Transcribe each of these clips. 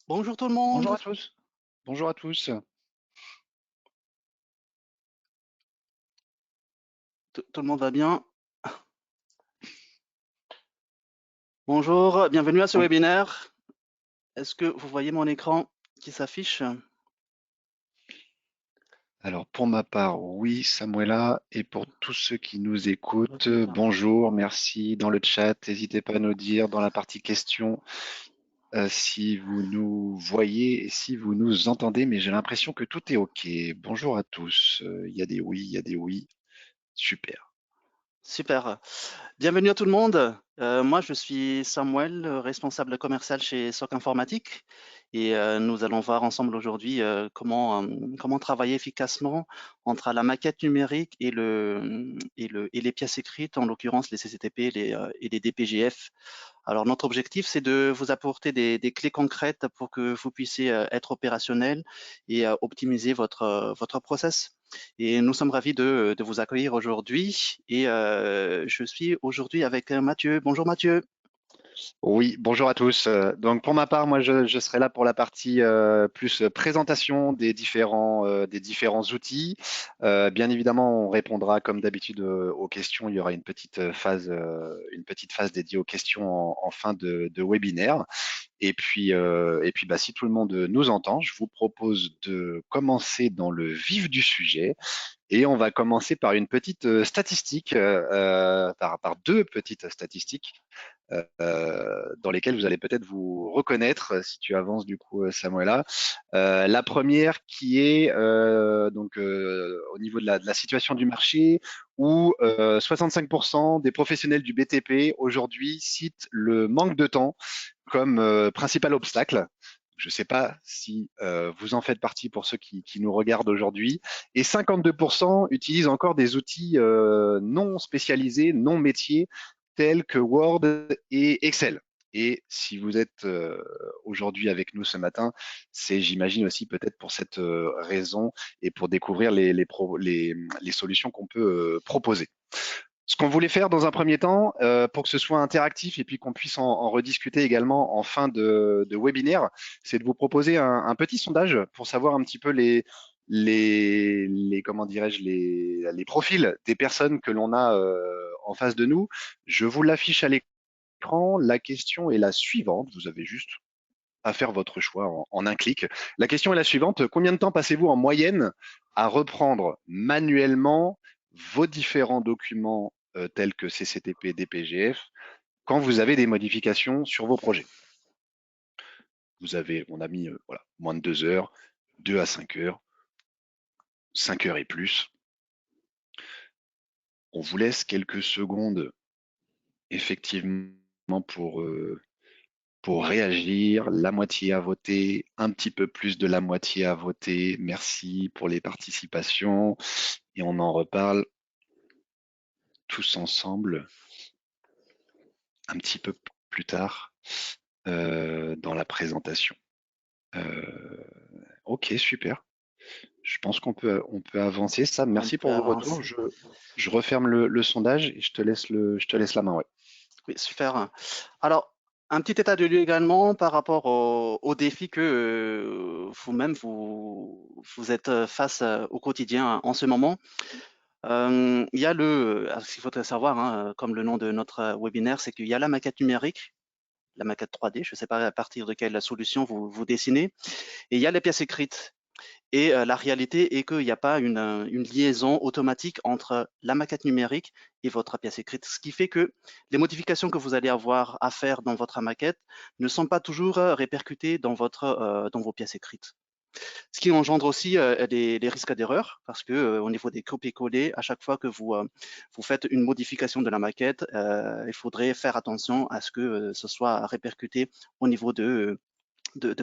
Bonjour tout le Bonjour monde. à tous. Bonjour à tous. Tout le monde va bien? Bonjour, bienvenue à ce Donc, webinaire. Est-ce que vous voyez mon écran qui s'affiche? alors pour ma part, oui, Samuela, et pour tous ceux qui nous écoutent, bonjour, merci dans le chat. N'hésitez pas à nous dire dans la partie questions si vous nous voyez et si vous nous entendez, mais j'ai l'impression que tout est OK. Bonjour à tous. Il y a des oui, il y a des oui. Super. Super. Bienvenue à tout le monde. Moi, je suis Samuel, responsable commercial chez SOC Informatique. Et nous allons voir ensemble aujourd'hui comment travailler efficacement entre la maquette numérique et les pièces écrites, en l'occurrence les CCTP et les DPGF. Alors, notre objectif, c'est de vous apporter des clés concrètes pour que vous puissiez être opérationnel et optimiser votre process. Et nous sommes ravis de vous accueillir aujourd'hui. Et je suis aujourd'hui avec Mathieu. Bonjour Mathieu. Oui, bonjour à tous. Donc pour ma part, moi je serai là pour la partie plus présentation des différents outils. Bien évidemment, on répondra comme d'habitude aux questions. Il y aura une petite phase dédiée aux questions en fin de webinaire. Et puis bah, si tout le monde nous entend, je vous propose de commencer dans le vif du sujet. Et on va commencer par une petite statistique, par deux petites statistiques dans lesquelles vous allez peut-être vous reconnaître si tu avances du coup, Samuela. La première qui est au niveau de la situation du marché où 65% des professionnels du BTP aujourd'hui citent le manque de temps comme principal obstacle. Je ne sais pas si vous en faites partie pour ceux qui nous regardent aujourd'hui. Et 52% utilisent encore des outils non spécialisés, non métiers, tels que Word et Excel. Et si vous êtes aujourd'hui avec nous ce matin, c'est, j'imagine aussi peut-être pour cette raison et pour découvrir les solutions qu'on peut proposer. Ce qu'on voulait faire dans un premier temps, pour que ce soit interactif et puis qu'on puisse en rediscuter également en fin de webinaire, c'est de vous proposer un petit sondage pour savoir un petit peu comment dirais-je, les profils des personnes que l'on a en face de nous. Je vous l'affiche à l'écran. La question est la suivante. Vous avez juste à faire votre choix en un clic. La question est la suivante. Combien de temps passez-vous en moyenne à reprendre manuellement vos différents documents tels que CCTP, DPGF quand vous avez des modifications sur vos projets? On a mis voilà, moins de 2 heures, 2 à 5 heures, 5 heures et plus. On vous laisse quelques secondes effectivement pour réagir. La moitié à voter, un petit peu plus de la moitié à voter. Merci pour les participations et on en reparle tous ensemble un petit peu plus tard dans la présentation. Ok, super. Je pense qu'on peut avancer. Sam, On merci peut pour vos retours. avancer. Je referme le sondage et je te laisse la main. Ouais. Oui, super. Alors, un petit état de lieu également par rapport aux défis que vous-même vous êtes face au quotidien en ce moment. Il y a alors, ce qu'il faudrait savoir, hein, comme le nom de notre webinaire, c'est qu'il y a la maquette numérique, la maquette 3D, je ne sais pas à partir de quelle solution vous dessinez, et il y a les pièces écrites. Et la réalité est qu'il n'y a pas une liaison automatique entre la maquette numérique et votre pièce écrite, ce qui fait que les modifications que vous allez avoir à faire dans votre maquette ne sont pas toujours répercutées dans vos pièces écrites. Ce qui engendre aussi des risques d'erreur, parce que au niveau des copier-coller, à chaque fois que vous faites une modification de la maquette, il faudrait faire attention à ce que ce soit répercuté au niveau de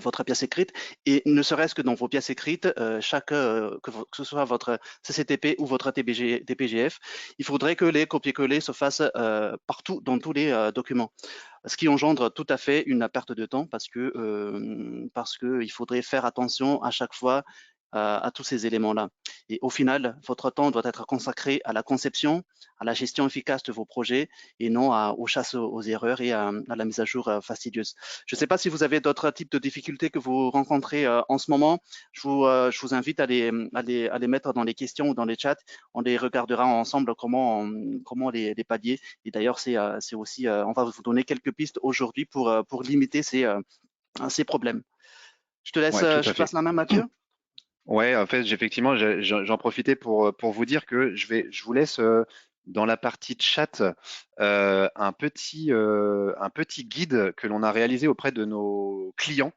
votre pièce écrite, et ne serait-ce que dans vos pièces écrites, que ce soit votre CCTP ou votre DPGF, il faudrait que les copier-coller se fassent partout dans tous les documents, ce qui engendre tout à fait une perte de temps parce que il faudrait faire attention à chaque fois à tous ces éléments-là. Et au final, votre temps doit être consacré à la conception, à la gestion efficace de vos projets et non aux chasses aux erreurs et à la mise à jour fastidieuse. Je ne sais pas si vous avez d'autres types de difficultés que vous rencontrez en ce moment. Je vous invite à les mettre dans les questions ou dans les chats. On les regardera ensemble comment les pallier. Et d'ailleurs, c'est aussi, on va vous donner quelques pistes aujourd'hui pour limiter ces problèmes. Ouais, tout Je à passe fait. la main, Mathieu. Ouais, en fait, effectivement, j'en profitais pour vous dire que je vous laisse dans la partie chat un petit guide que l'on a réalisé auprès de nos clients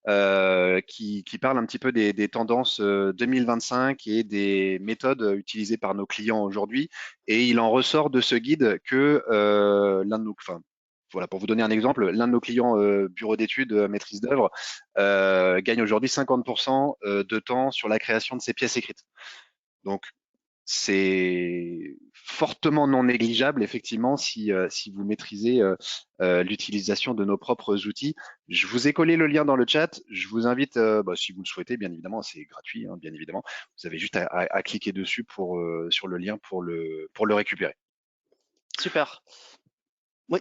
qui parle un petit peu des tendances 2025 et des méthodes utilisées par nos clients aujourd'hui. Et il en ressort de ce guide que l'un de nos, enfin, voilà, pour vous donner un exemple, l'un de nos clients bureau d'études, maîtrise d'œuvre, gagne aujourd'hui 50% de temps sur la création de ses pièces écrites. Donc, c'est fortement non négligeable, effectivement, si vous maîtrisez l'utilisation de nos propres outils. Je vous ai collé le lien dans le chat. Je vous invite, si vous le souhaitez, bien évidemment, c'est gratuit, hein, bien évidemment. Vous avez juste à cliquer dessus sur le lien pour le récupérer. Super. Oui.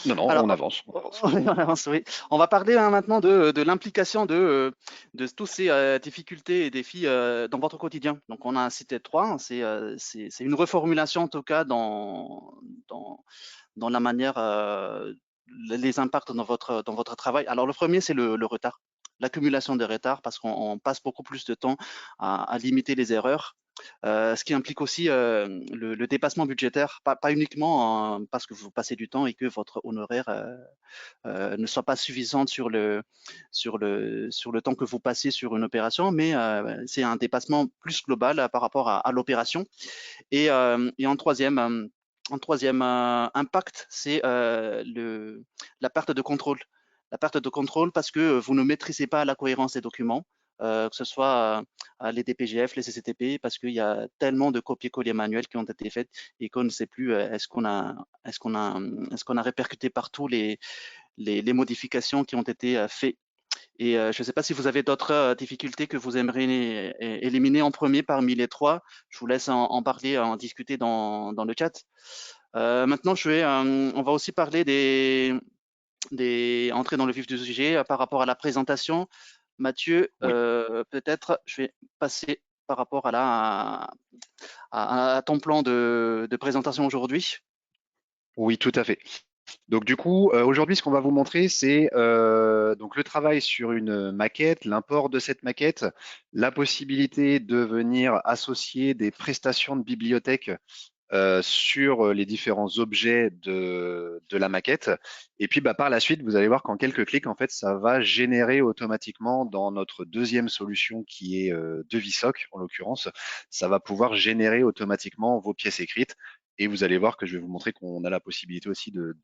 Non, non, on Alors, avance, on avance. on avance, oui. On va parler maintenant de l'implication de tous ces difficultés et défis dans votre quotidien. Donc, on a cité trois. Hein. C'est une reformulation, en tout cas, dans, dans la manière, les impacts dans votre travail. Alors, le premier, c'est le retard, l'accumulation de retard, parce qu'on passe beaucoup plus de temps à limiter les erreurs. Ce qui implique aussi le dépassement budgétaire, pas uniquement parce que vous passez du temps et que votre honoraire ne soit pas suffisante sur le temps que vous passez sur une opération, mais c'est un dépassement plus global par rapport à l'opération. Et en troisième impact, c'est la perte de contrôle. La perte de contrôle parce que vous ne maîtrisez pas la cohérence des documents, que ce soit les DPGF, les CCTP, parce qu'il y a tellement de copier-coller manuels qui ont été faits et qu'on ne sait plus est-ce qu'on a répercuté partout les modifications qui ont été faites. Et je ne sais pas si vous avez d'autres difficultés que vous aimeriez éliminer en premier parmi les trois. Je vous laisse en parler, en discuter dans le chat. Maintenant, on va aussi parler entrer dans le vif du sujet par rapport à la présentation. Mathieu, Oui, peut-être, je vais passer par rapport à ton plan de présentation aujourd'hui. oui, tout à fait. Donc du coup, aujourd'hui, ce qu'on va vous montrer, c'est donc le travail sur une maquette, l'import de cette maquette, la possibilité de venir associer des prestations de bibliothèque sur les différents objets de la maquette. Et puis par la suite, vous allez voir qu'en quelques clics, en fait, ça va générer automatiquement dans notre deuxième solution qui est Devisoc, en l'occurrence, ça va pouvoir générer automatiquement vos pièces écrites. Et vous allez voir que je vais vous montrer qu'on a la possibilité aussi de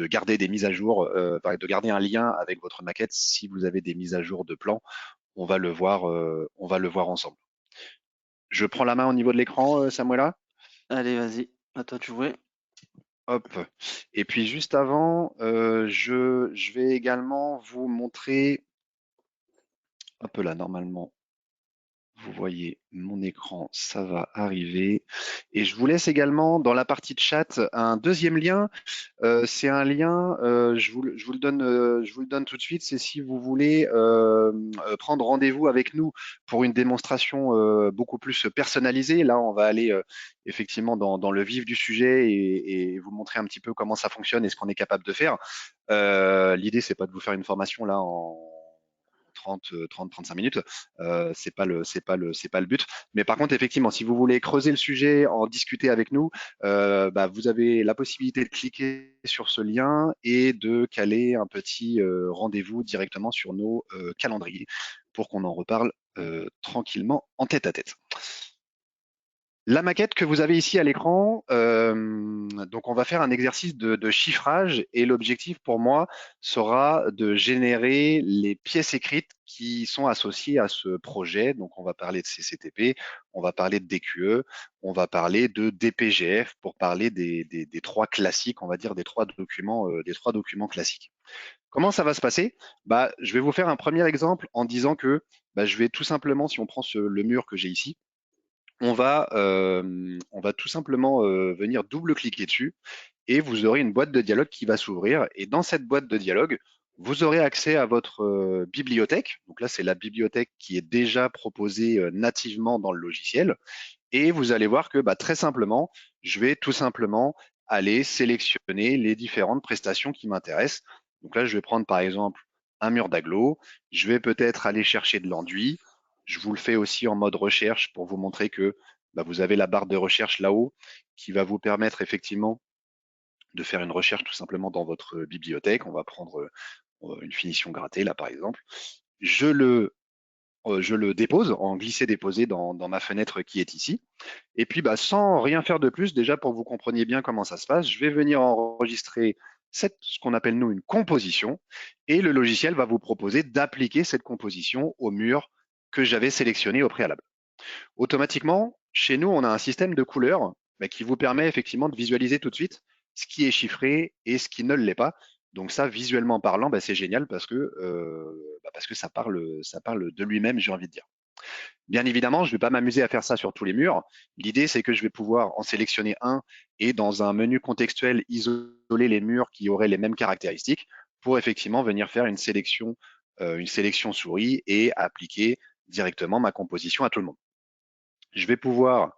garder des mises à jour, de garder un lien avec votre maquette si vous avez des mises à jour de plan. On va le voir ensemble. Je prends la main au niveau de l'écran, Samuela. Allez, vas-y, à toi de jouer. Hop. Et puis juste avant, je vais également vous montrer, hop là, normalement, vous voyez mon écran, ça va arriver. Et je vous laisse également dans la partie de chat un deuxième lien. C'est un lien, je vous le donne tout de suite. C'est si vous voulez prendre rendez-vous avec nous pour une démonstration beaucoup plus personnalisée. Là, on va aller effectivement dans le vif du sujet et vous montrer un petit peu comment ça fonctionne et ce qu'on est capable de faire. L'idée, c'est pas de vous faire une formation là en 35 minutes. C'est pas le but. Mais par contre, effectivement, si vous voulez creuser le sujet, en discuter avec nous, vous avez la possibilité de cliquer sur ce lien et de caler un petit rendez-vous directement sur nos calendriers pour qu'on en reparle tranquillement en tête à tête. La maquette que vous avez ici à l'écran, donc on va faire un exercice de chiffrage et l'objectif pour moi sera de générer les pièces écrites qui sont associées à ce projet. Donc on va parler de CCTP, on va parler de DQE, on va parler de DPGF pour parler des trois classiques, on va dire des trois documents classiques. Comment ça va se passer? Je vais vous faire un premier exemple en disant que je vais tout simplement, si on prend le mur que j'ai ici, on va tout simplement venir double-cliquer dessus et vous aurez une boîte de dialogue qui va s'ouvrir. Et dans cette boîte de dialogue, vous aurez accès à votre bibliothèque. Donc là, c'est la bibliothèque qui est déjà proposée nativement dans le logiciel. Et vous allez voir que très simplement, je vais tout simplement aller sélectionner les différentes prestations qui m'intéressent. Donc là, je vais prendre par exemple un mur d'agglo. Je vais peut-être aller chercher de l'enduit. Je vous le fais aussi en mode recherche pour vous montrer que vous avez la barre de recherche là-haut qui va vous permettre effectivement de faire une recherche tout simplement dans votre bibliothèque. On va prendre une finition grattée là par exemple. Je je le dépose en glisser-déposer dans ma fenêtre qui est ici. Et puis, sans rien faire de plus, déjà pour que vous compreniez bien comment ça se passe, je vais venir enregistrer ce qu'on appelle nous une composition, et le logiciel va vous proposer d'appliquer cette composition au mur que j'avais sélectionné au préalable. Automatiquement, chez nous, on a un système de couleurs qui vous permet effectivement de visualiser tout de suite ce qui est chiffré et ce qui ne l'est pas. Donc ça, visuellement parlant, c'est génial parce que ça parle de lui-même, j'ai envie de dire. Bien évidemment, je ne vais pas m'amuser à faire ça sur tous les murs. L'idée, c'est que je vais pouvoir en sélectionner un et dans un menu contextuel, isoler les murs qui auraient les mêmes caractéristiques pour effectivement venir faire une sélection souris et appliquer directement ma composition à tout le monde. Je vais pouvoir,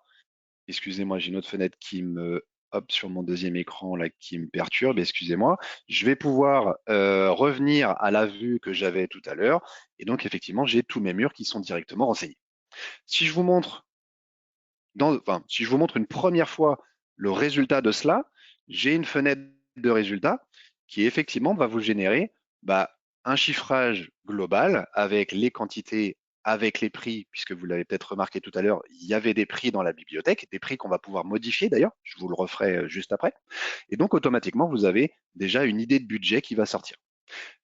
excusez-moi, j'ai une autre fenêtre qui me, hop, sur mon deuxième écran là, qui me perturbe, excusez-moi. Je vais pouvoir revenir à la vue que j'avais tout à l'heure. Et donc, effectivement, j'ai tous mes murs qui sont directement renseignés. Si je vous montre si je vous montre une première fois le résultat de cela, j'ai une fenêtre de résultat qui effectivement va vous générer un chiffrage global avec les quantités, avec les prix, puisque vous l'avez peut-être remarqué tout à l'heure, il y avait des prix dans la bibliothèque, des prix qu'on va pouvoir modifier d'ailleurs, je vous le referai juste après. Et donc automatiquement, vous avez déjà une idée de budget qui va sortir.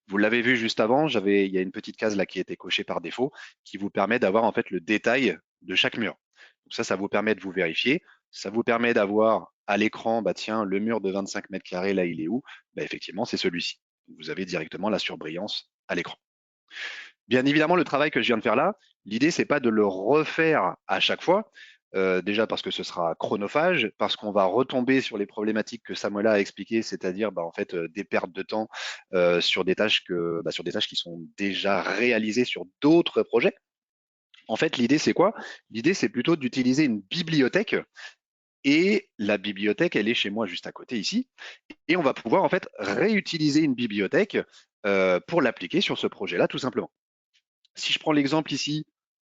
Vous l'avez vu juste avant, il y a une petite case là qui a été cochée par défaut, qui vous permet d'avoir en fait le détail de chaque mur. Donc ça vous permet de vous vérifier. Ça vous permet d'avoir à l'écran, tiens, le mur de 25 mètres carrés, là, il est où? Effectivement, c'est celui-ci. Vous avez directement la surbrillance à l'écran. Bien évidemment, le travail que je viens de faire là, l'idée, c'est pas de le refaire à chaque fois. Déjà parce que ce sera chronophage, parce qu'on va retomber sur les problématiques que Samuela a expliquées, c'est-à-dire en fait des pertes de temps sur des tâches sur des tâches qui sont déjà réalisées sur d'autres projets. En fait, l'idée c'est quoi? L'idée c'est plutôt d'utiliser une bibliothèque et la bibliothèque elle est chez moi juste à côté ici et on va pouvoir en fait réutiliser une bibliothèque pour l'appliquer sur ce projet-là tout simplement. Si je prends l'exemple ici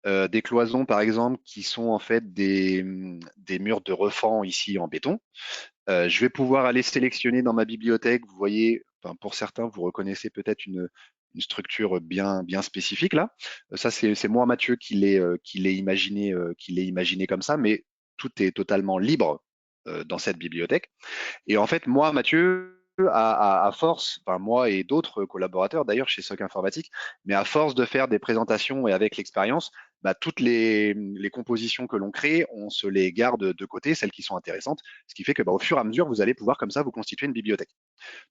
des cloisons par exemple qui sont en fait des murs de refend ici en béton. Je vais pouvoir aller sélectionner dans ma bibliothèque, vous voyez, enfin, pour certains, vous reconnaissez peut-être une structure bien spécifique là. Ça, c'est moi, Mathieu, qui l'ai imaginé comme ça, mais tout est totalement libre dans cette bibliothèque. Et en fait, moi, Mathieu, à force, enfin moi et d'autres collaborateurs d'ailleurs chez Soc Informatique, mais à force de faire des présentations et avec l'expérience, toutes les compositions que l'on crée, on se les garde de côté, celles qui sont intéressantes, ce qui fait que au fur et à mesure, vous allez pouvoir comme ça vous constituer une bibliothèque.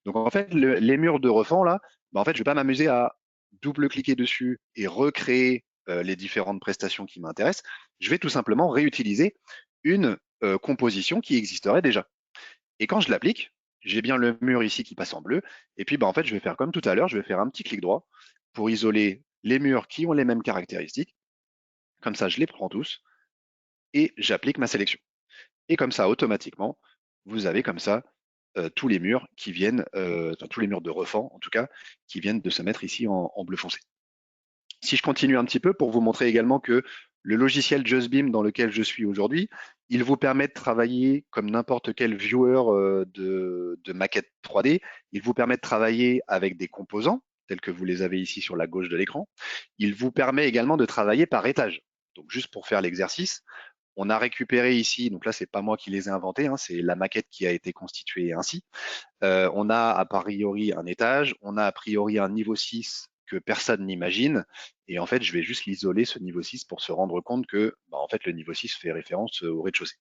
Donc en fait, les murs de refend là, en fait, je vais pas m'amuser à double-cliquer dessus et recréer les différentes prestations qui m'intéressent. Je vais tout simplement réutiliser une composition qui existerait déjà. Et quand je l'applique, j'ai bien le mur ici qui passe en bleu. Et puis, en fait, je vais faire comme tout à l'heure, je vais faire un petit clic droit pour isoler les murs qui ont les mêmes caractéristiques. Comme ça, je les prends tous et j'applique ma sélection. Et comme ça, automatiquement, vous avez comme ça tous les murs qui viennent, tous les murs de refend, en tout cas, qui viennent de se mettre ici en bleu foncé. Si je continue un petit peu pour vous montrer également que le logiciel JustBeam dans lequel je suis aujourd'hui, il vous permet de travailler comme n'importe quel viewer de maquette 3D. Il vous permet de travailler avec des composants, tels que vous les avez ici sur la gauche de l'écran. Il vous permet également de travailler par étage. Donc juste pour faire l'exercice, on a récupéré ici, donc là c'est pas moi qui les ai inventés, hein, c'est la maquette qui a été constituée ainsi. On a a priori un étage, on a a priori un niveau 6 que personne n'imagine. Et en fait, je vais juste l'isoler, ce niveau 6, pour se rendre compte que en fait, le niveau 6 fait référence au rez-de-chaussée.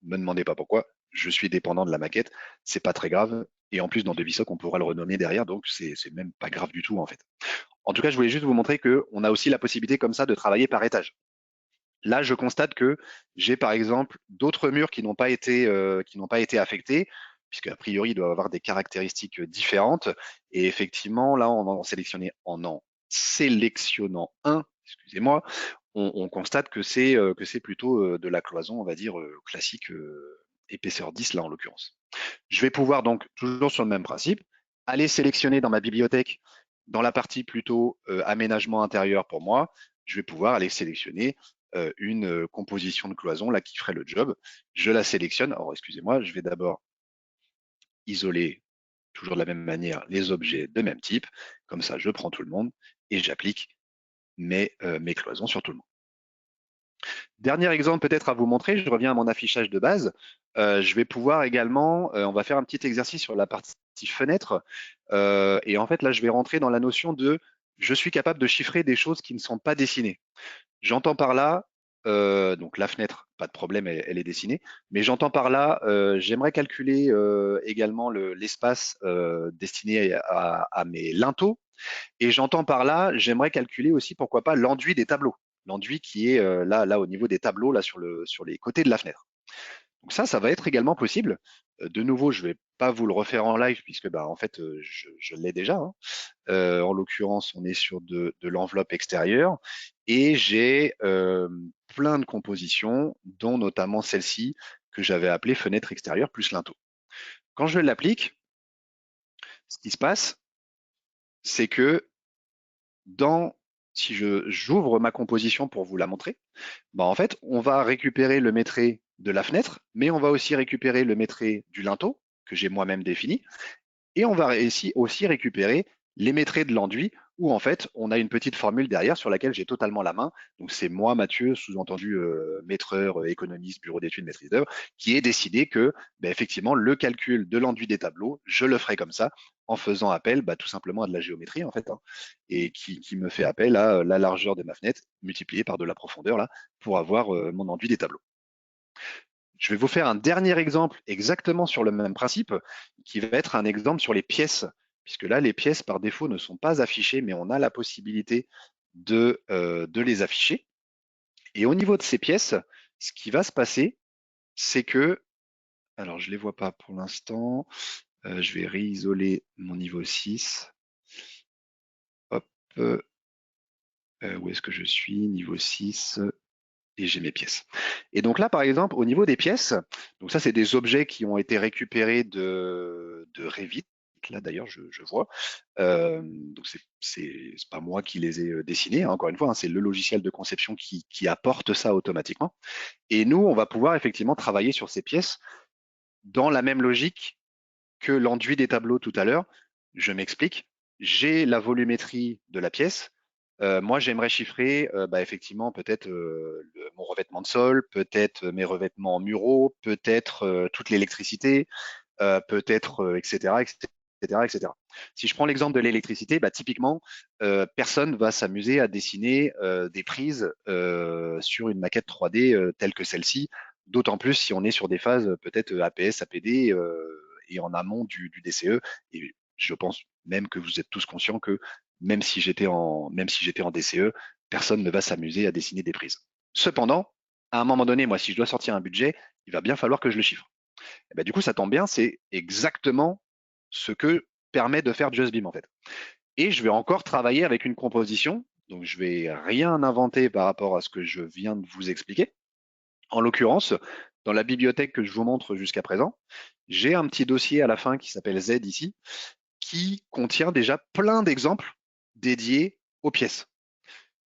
Ne me demandez pas pourquoi, je suis dépendant de la maquette, c'est pas très grave. Et en plus, dans Devisoc, on pourra le renommer derrière, donc c'est même pas grave du tout en fait. En tout cas, je voulais juste vous montrer qu'on a aussi la possibilité comme ça de travailler par étage. Là, je constate que j'ai par exemple d'autres murs qui n'ont pas été affectés, puisque a priori, il doit avoir des caractéristiques différentes. Et effectivement, là, en sélectionnant un, excusez-moi, on constate que c'est plutôt de la cloison, on va dire, classique, épaisseur 10, là en l'occurrence. Je vais pouvoir donc, toujours sur le même principe, aller sélectionner dans ma bibliothèque, dans la partie plutôt aménagement intérieur pour moi, je vais pouvoir aller sélectionner une composition de cloison là qui ferait le job. Je la sélectionne. Alors, excusez-moi, je vais d'abord isoler, toujours de la même manière, les objets de même type. Comme ça, je prends tout le monde et j'applique mes cloisons sur tout le monde. Dernier exemple peut-être à vous montrer, je reviens à mon affichage de base. Je vais pouvoir également, on va faire un petit exercice sur la partie fenêtre. Et en fait, là, je vais rentrer dans la notion de je suis capable de chiffrer des choses qui ne sont pas dessinées. J'entends par là, donc la fenêtre, pas de problème, elle est dessinée, mais j'entends par là, j'aimerais calculer également l'espace destiné à mes linteaux. Et j'entends par là, j'aimerais calculer aussi, pourquoi pas, l'enduit des tableaux. L'enduit qui est là au niveau des tableaux, là sur les côtés de la fenêtre. Donc ça va être également possible. De nouveau, je ne vais pas vous le refaire en live puisque bah, en fait, je l'ai déjà, hein. En l'occurrence, on est sur de l'enveloppe extérieure et j'ai plein de compositions, dont notamment celle-ci que j'avais appelée fenêtre extérieure plus linteau. Quand je l'applique, ce qui se passe, c'est que si j'ouvre ma composition pour vous la montrer, bah en fait, on va récupérer le métré de la fenêtre, mais on va aussi récupérer le métré du linteau que j'ai moi-même défini, et on va aussi récupérer les métrés de l'enduit, où en fait, on a une petite formule derrière sur laquelle j'ai totalement la main. Donc c'est moi, Mathieu, sous-entendu maîtreur, économiste, bureau d'études, maîtrise d'œuvre, qui ai décidé que effectivement, le calcul de l'enduit des tableaux, je le ferai comme ça, en faisant appel tout simplement à de la géométrie, en fait, hein, et qui me fait appel à la largeur de ma fenêtre multipliée par de la profondeur, là, pour avoir mon enduit des tableaux. Je vais vous faire un dernier exemple exactement sur le même principe, qui va être un exemple sur les pièces, puisque là, les pièces par défaut ne sont pas affichées, mais on a la possibilité de les afficher. Et au niveau de ces pièces, ce qui va se passer, c'est que, alors je ne les vois pas pour l'instant, je vais réisoler mon niveau 6. Hop, où est-ce que je suis? Niveau 6. Et j'ai mes pièces. Et donc là, par exemple, au niveau des pièces, donc ça, c'est des objets qui ont été récupérés de Revit. Là, d'ailleurs, je vois. Donc, c'est pas moi qui les ai dessinés, hein, encore une fois, hein, c'est le logiciel de conception qui apporte ça automatiquement. Et nous, on va pouvoir effectivement travailler sur ces pièces dans la même logique que l'enduit des tableaux tout à l'heure. Je m'explique. J'ai la volumétrie de la pièce. Moi, j'aimerais chiffrer effectivement peut-être mon revêtement de sol, peut-être mes revêtements muraux, peut-être toute l'électricité, peut-être etc., etc., etc. Si je prends l'exemple de l'électricité, typiquement, personne va s'amuser à dessiner des prises sur une maquette 3D telle que celle-ci, d'autant plus si on est sur des phases peut-être APS, APD et en amont du DCE. Et je pense même que vous êtes tous conscients que même si j'étais en DCE, personne ne va s'amuser à dessiner des prises. Cependant, à un moment donné, moi, si je dois sortir un budget, il va bien falloir que je le chiffre. Et du coup, ça tombe bien, c'est exactement ce que permet de faire JustBeam en fait. Et je vais encore travailler avec une composition, donc je vais rien inventer par rapport à ce que je viens de vous expliquer. En l'occurrence, dans la bibliothèque que je vous montre jusqu'à présent, j'ai un petit dossier à la fin qui s'appelle Z ici, qui contient déjà plein d'exemples dédiés aux pièces.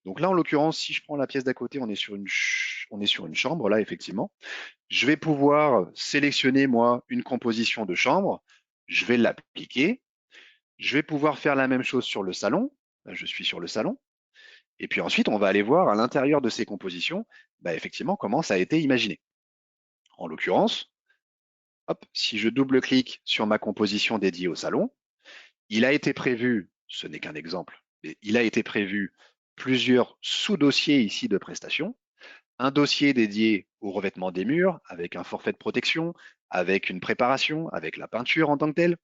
Donc là, en l'occurrence, si je prends la pièce d'à côté, on est sur une chambre, là, effectivement. Je vais pouvoir sélectionner, moi, une composition de chambre. Je vais l'appliquer. Je vais pouvoir faire la même chose sur le salon. Là, je suis sur le salon. Et puis ensuite, on va aller voir à l'intérieur de ces compositions, effectivement, comment ça a été imaginé. En l'occurrence, si je double-clique sur ma composition dédiée au salon, il a été prévu, ce n'est qu'un exemple, mais il a été prévu plusieurs sous-dossiers ici de prestations. un dossier dédié au revêtement des murs, avec un forfait de protection, avec une préparation, avec la peinture en tant que telle.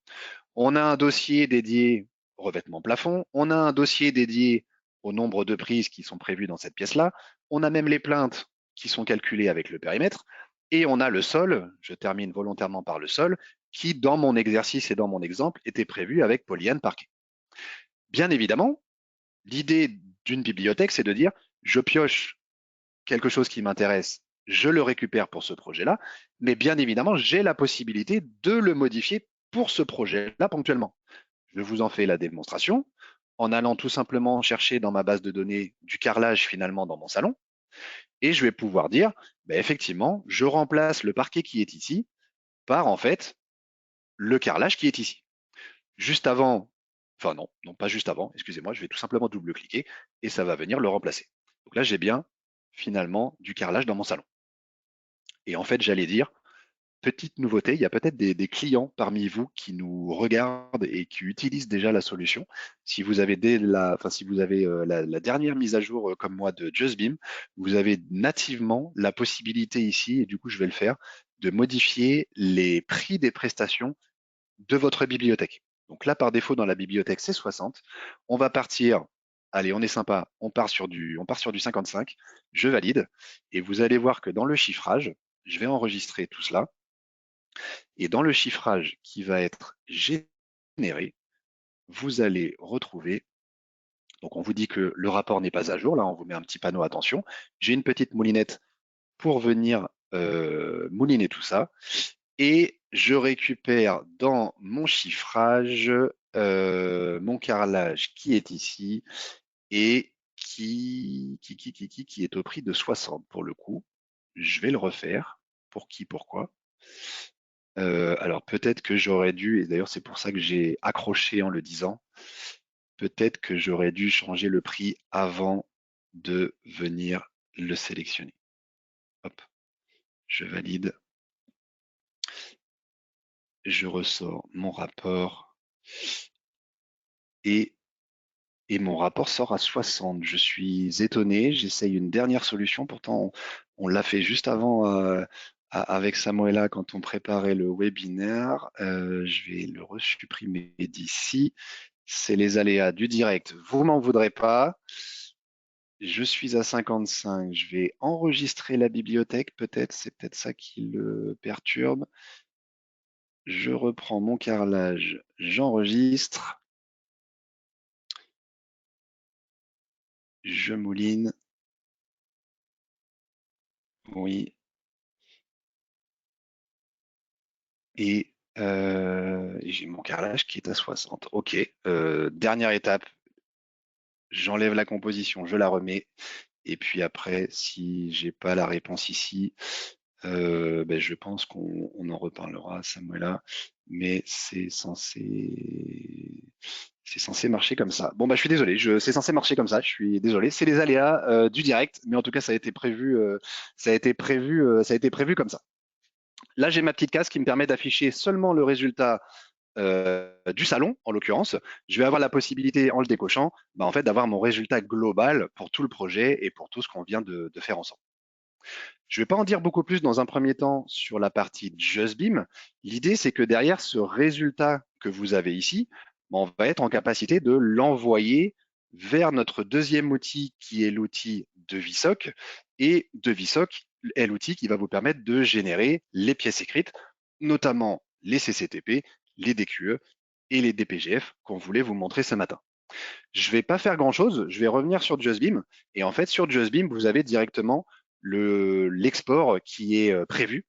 On a un dossier dédié au revêtement plafond. On a un dossier dédié au nombre de prises qui sont prévues dans cette pièce-là. On a même les plaintes qui sont calculées avec le périmètre. Et on a le sol, je termine volontairement par le sol, qui, dans mon exercice et dans mon exemple, était prévu avec polyane parquet. Bien évidemment, l'idée d'une bibliothèque, c'est de dire, je pioche quelque chose qui m'intéresse, je le récupère pour ce projet-là, mais bien évidemment, j'ai la possibilité de le modifier pour ce projet-là ponctuellement. Je vous en fais la démonstration en allant tout simplement chercher dans ma base de données du carrelage finalement dans mon salon, et je vais pouvoir dire, ben effectivement, je remplace le parquet qui est ici par en fait le carrelage qui est ici. Juste avant, enfin non, non pas juste avant, excusez-moi, je vais tout simplement double-cliquer et ça va venir le remplacer. Donc là, j'ai bien finalement du carrelage dans mon salon. Et en fait, j'allais dire, petite nouveauté, il y a peut-être des clients parmi vous qui nous regardent et qui utilisent déjà la solution. Si vous avez, si vous avez la dernière mise à jour comme moi de JustBeam, vous avez nativement la possibilité ici, et du coup je vais le faire, de modifier les prix des prestations de votre bibliothèque. Donc là, par défaut, dans la bibliothèque, c'est 60. On va partir, allez, on est sympa, on part sur du 55, je valide, et vous allez voir que dans le chiffrage, je vais enregistrer tout cela. Et dans le chiffrage qui va être généré, vous allez retrouver, donc on vous dit que le rapport n'est pas à jour, là on vous met un petit panneau attention, j'ai une petite moulinette pour venir mouliner tout ça, et je récupère dans mon chiffrage mon carrelage qui est ici, et qui est au prix de 60 pour le coup. Je vais le refaire. Pour qui, pourquoi? Alors peut-être que j'aurais dû, et d'ailleurs c'est pour ça que j'ai accroché en le disant, peut-être que j'aurais dû changer le prix avant de venir le sélectionner. Hop, je valide, je ressors mon rapport et, et mon rapport sort à 60. Je suis étonné, j'essaye une dernière solution, pourtant on l'a fait juste avant avec Samuela quand on préparait le webinaire. Je vais le resupprimer d'ici. C'est les aléas du direct. Vous m'en voudrez pas. Je suis à 55. Je vais enregistrer la bibliothèque. Peut-être, c'est peut-être ça qui le perturbe. Je reprends mon carrelage. J'enregistre. Je mouline. Oui. Et j'ai mon carrelage qui est à 60. OK. Dernière étape. J'enlève la composition. Je la remets. Et puis après, si j'ai pas la réponse ici, ben, je pense qu'on en reparlera, Samuela, mais c'est censé marcher comme ça. Bon bah je suis désolé, c'est censé marcher comme ça. Je suis désolé, c'est les aléas du direct, mais en tout cas ça a été prévu, ça a été prévu comme ça. Là j'ai ma petite case qui me permet d'afficher seulement le résultat du salon, en l'occurrence. Je vais avoir la possibilité, en le décochant, bah, en fait, d'avoir mon résultat global pour tout le projet et pour tout ce qu'on vient de faire ensemble. Je ne vais pas en dire beaucoup plus dans un premier temps sur la partie JustBeam. L'idée, c'est que derrière ce résultat que vous avez ici, on va être en capacité de l'envoyer vers notre deuxième outil qui est l'outil DeviSoc. Et DeviSoc est l'outil qui va vous permettre de générer les pièces écrites, notamment les CCTP, les DQE et les DPGF qu'on voulait vous montrer ce matin. Je ne vais pas faire grand-chose, je vais revenir sur JustBeam. Et en fait, sur JustBeam, vous avez directement l'export qui est prévu.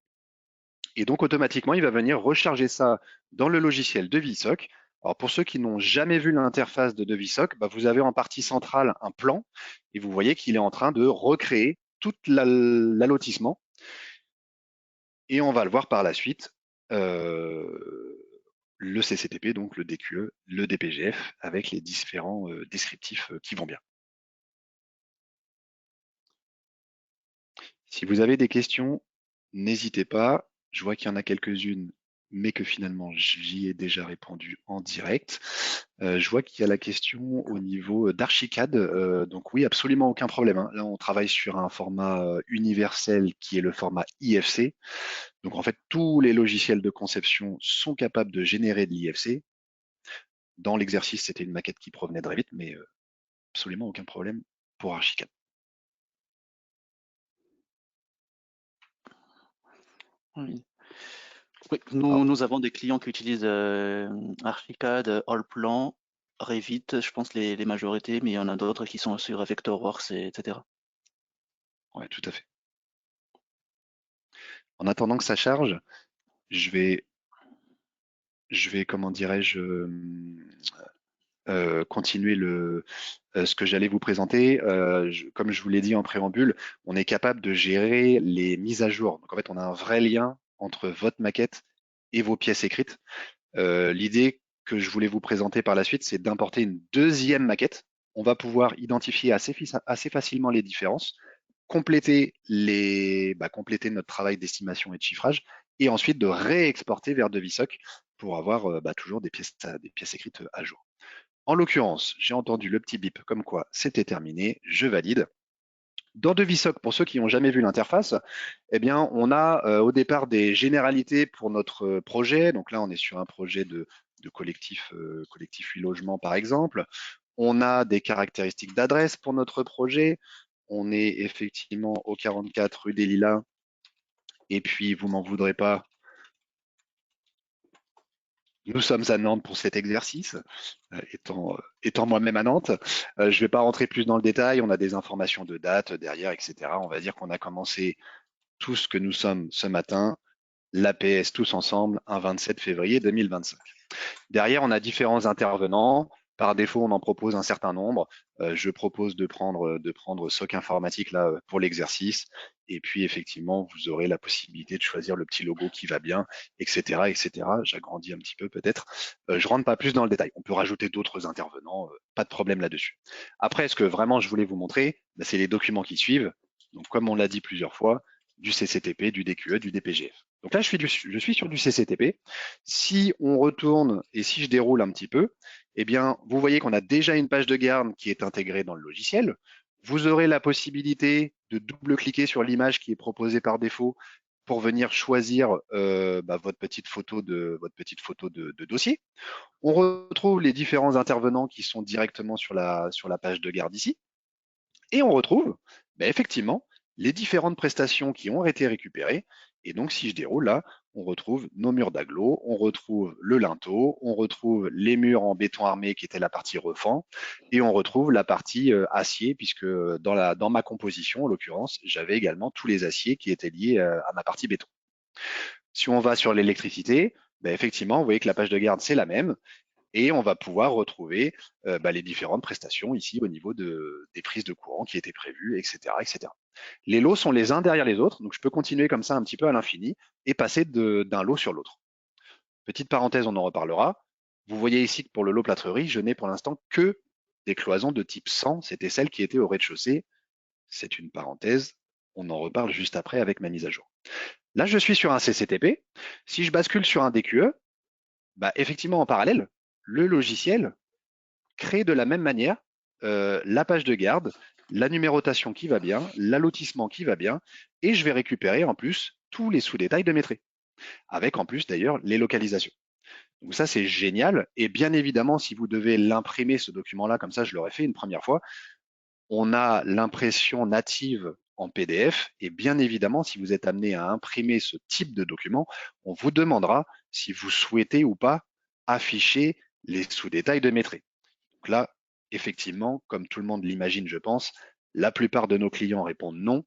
Et donc, automatiquement, il va venir recharger ça dans le logiciel DeviSoc. Alors, pour ceux qui n'ont jamais vu l'interface de DeviSoc, bah, vous avez en partie centrale un plan et vous voyez qu'il est en train de recréer tout l'allotissement. Et on va le voir par la suite. Le CCTP, donc le DQE, le DPGF, avec les différents descriptifs qui vont bien. Si vous avez des questions, n'hésitez pas. Je vois qu'il y en a quelques-unes, mais que finalement j'y ai déjà répondu en direct. Je vois qu'il y a la question au niveau d'Archicad. Donc oui, absolument aucun problème, hein. Là, on travaille sur un format universel qui est le format IFC. Donc en fait, tous les logiciels de conception sont capables de générer de l'IFC. Dans l'exercice, c'était une maquette qui provenait de Revit, mais absolument aucun problème pour Archicad. Oui. Oui, Alors, nous avons des clients qui utilisent Archicad, Allplan, Revit, je pense les majorités, mais il y en a d'autres qui sont sur Vectorworks, etc. ouais, tout à fait. En attendant que ça charge, je vais, comment dirais-je, continuer ce que j'allais vous présenter. Comme je vous l'ai dit en préambule, on est capable de gérer les mises à jour. Donc en fait, on a un vrai lien entre votre maquette et vos pièces écrites. L'idée que je voulais vous présenter par la suite, c'est d'importer une deuxième maquette. On va pouvoir identifier assez facilement les différences, compléter notre travail d'estimation et de chiffrage, et ensuite de réexporter vers Devisoc pour avoir toujours des pièces écrites à jour. En l'occurrence, j'ai entendu le petit bip comme quoi c'était terminé, je valide. Dans Devisoc, pour ceux qui n'ont jamais vu l'interface, eh bien, on a au départ des généralités pour notre projet. Donc là, on est sur un projet de collectif 8 logements, par exemple. On a des caractéristiques d'adresse pour notre projet. On est effectivement au 44 rue des Lilas. Et puis, vous m'en voudrez pas, nous sommes à Nantes pour cet exercice, étant moi-même à Nantes. Je ne vais pas rentrer plus dans le détail, on a des informations de date derrière, etc. On va dire qu'on a commencé tout ce que nous sommes ce matin, l'APS tous ensemble, un 27 février 2025. Derrière, on a différents intervenants. Par défaut, on en propose un certain nombre. Je propose de prendre SOC informatique là pour l'exercice. Et puis effectivement, vous aurez la possibilité de choisir le petit logo qui va bien, etc., etc. J'agrandis un petit peu peut-être. Je rentre pas plus dans le détail. On peut rajouter d'autres intervenants, pas de problème là-dessus. Après, ce que vraiment je voulais vous montrer, bah, c'est les documents qui suivent. Donc, comme on l'a dit plusieurs fois, du CCTP, du DQE, du DPGF. Donc là, je suis sur du CCTP. Si on retourne et si je déroule un petit peu, eh bien, vous voyez qu'on a déjà une page de garde qui est intégrée dans le logiciel. Vous aurez la possibilité de double-cliquer sur l'image qui est proposée par défaut pour venir choisir votre petite photo de dossier. On retrouve les différents intervenants qui sont directement sur la page de garde ici. Et on retrouve effectivement les différentes prestations qui ont été récupérées. Et donc, si je déroule là, on retrouve nos murs d'agglo, on retrouve le linteau, on retrouve les murs en béton armé qui était la partie refend, et on retrouve la partie acier, puisque dans ma composition, en l'occurrence, j'avais également tous les aciers qui étaient liés à ma partie béton. Si on va sur l'électricité, effectivement, vous voyez que la page de garde, c'est la même. Et on va pouvoir retrouver les différentes prestations ici au niveau des prises de courant qui étaient prévues, etc., etc. Les lots sont les uns derrière les autres, donc je peux continuer comme ça un petit peu à l'infini et passer d'un lot sur l'autre. Petite parenthèse, on en reparlera. Vous voyez ici que pour le lot plâtrerie, je n'ai pour l'instant que des cloisons de type 100, c'était celles qui étaient au rez-de-chaussée. C'est une parenthèse, on en reparle juste après avec ma mise à jour. Là, je suis sur un CCTP. Si je bascule sur un DQE, effectivement, en parallèle, le logiciel crée de la même manière la page de garde, la numérotation qui va bien, l'allotissement qui va bien, et je vais récupérer en plus tous les sous-détails de mes traits, avec en plus d'ailleurs les localisations. Donc ça, c'est génial. Et bien évidemment, si vous devez l'imprimer, ce document-là, comme ça, je l'aurais fait une première fois, on a l'impression native en PDF. Et bien évidemment, si vous êtes amené à imprimer ce type de document, on vous demandera si vous souhaitez ou pas afficher les sous-détails de mes traits. Donc là, effectivement, comme tout le monde l'imagine, je pense, la plupart de nos clients répondent non.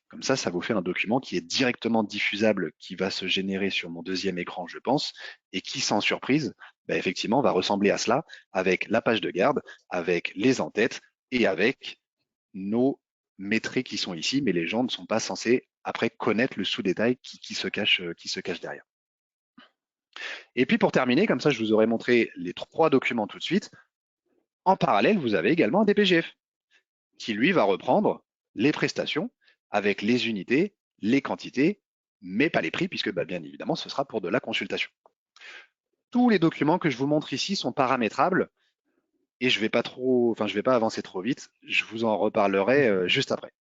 Comme ça vous fait un document qui est directement diffusable, qui va se générer sur mon deuxième écran, je pense, et qui, sans surprise, effectivement, va ressembler à cela, avec la page de garde, avec les en-têtes et avec nos métriques qui sont ici, mais les gens ne sont pas censés après connaître le sous-détail qui se cache derrière. Et puis pour terminer, comme ça je vous aurais montré les 3 documents tout de suite. En parallèle, vous avez également un DPGF qui, lui, va reprendre les prestations avec les unités, les quantités, mais pas les prix, puisque bien évidemment, ce sera pour de la consultation. Tous les documents que je vous montre ici sont paramétrables et je vais pas avancer trop vite. Je vous en reparlerai juste après.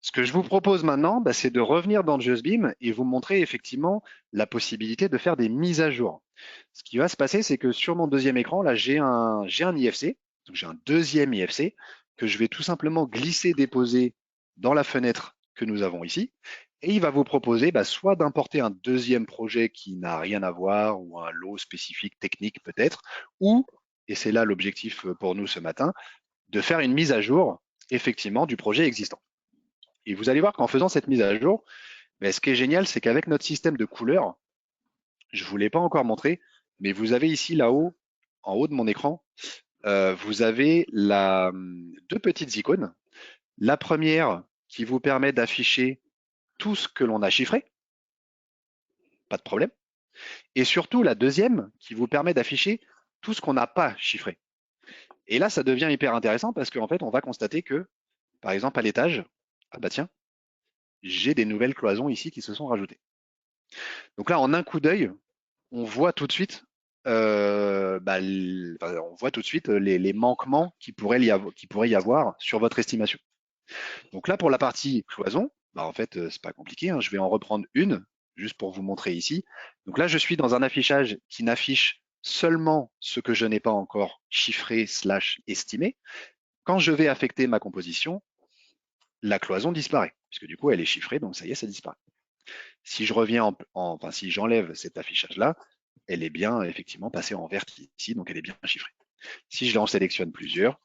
Ce que je vous propose maintenant, bah, c'est de revenir dans JustBeam et vous montrer effectivement la possibilité de faire des mises à jour. Ce qui va se passer, c'est que sur mon deuxième écran, là, j'ai un IFC, donc j'ai un deuxième IFC que je vais tout simplement glisser, déposer dans la fenêtre que nous avons ici. Et il va vous proposer bah, soit d'importer un deuxième projet qui n'a rien à voir ou un lot spécifique technique peut-être, ou, et c'est là l'objectif pour nous ce matin, de faire une mise à jour effectivement du projet existant. Et vous allez voir qu'en faisant cette mise à jour, ben, ce qui est génial, c'est qu'avec notre système de couleurs, je ne vous l'ai pas encore montré, mais vous avez ici là-haut, en haut de mon écran, vous avez deux petites icônes. La première qui vous permet d'afficher tout ce que l'on a chiffré, pas de problème. Et surtout la deuxième qui vous permet d'afficher tout ce qu'on n'a pas chiffré. Et là, ça devient hyper intéressant parce qu'en fait, on va constater que, par exemple, à l'étage, ah bah tiens, j'ai des nouvelles cloisons ici qui se sont rajoutées. Donc là, en un coup d'œil, on voit tout de suite, on voit tout de suite les manquements qui pourrait y avoir sur votre estimation. Donc là, pour la partie cloison, bah en fait, c'est pas compliqué, hein. Je vais en reprendre une, juste pour vous montrer ici. Donc là, je suis dans un affichage qui n'affiche seulement ce que je n'ai pas encore chiffré / estimé. Quand je vais affecter ma composition, la cloison disparaît, puisque du coup, elle est chiffrée, donc ça y est, ça disparaît. Si je reviens enfin, si j'enlève cet affichage-là, elle est bien effectivement passée en vert ici, donc elle est bien chiffrée. Si je en sélectionne plusieurs,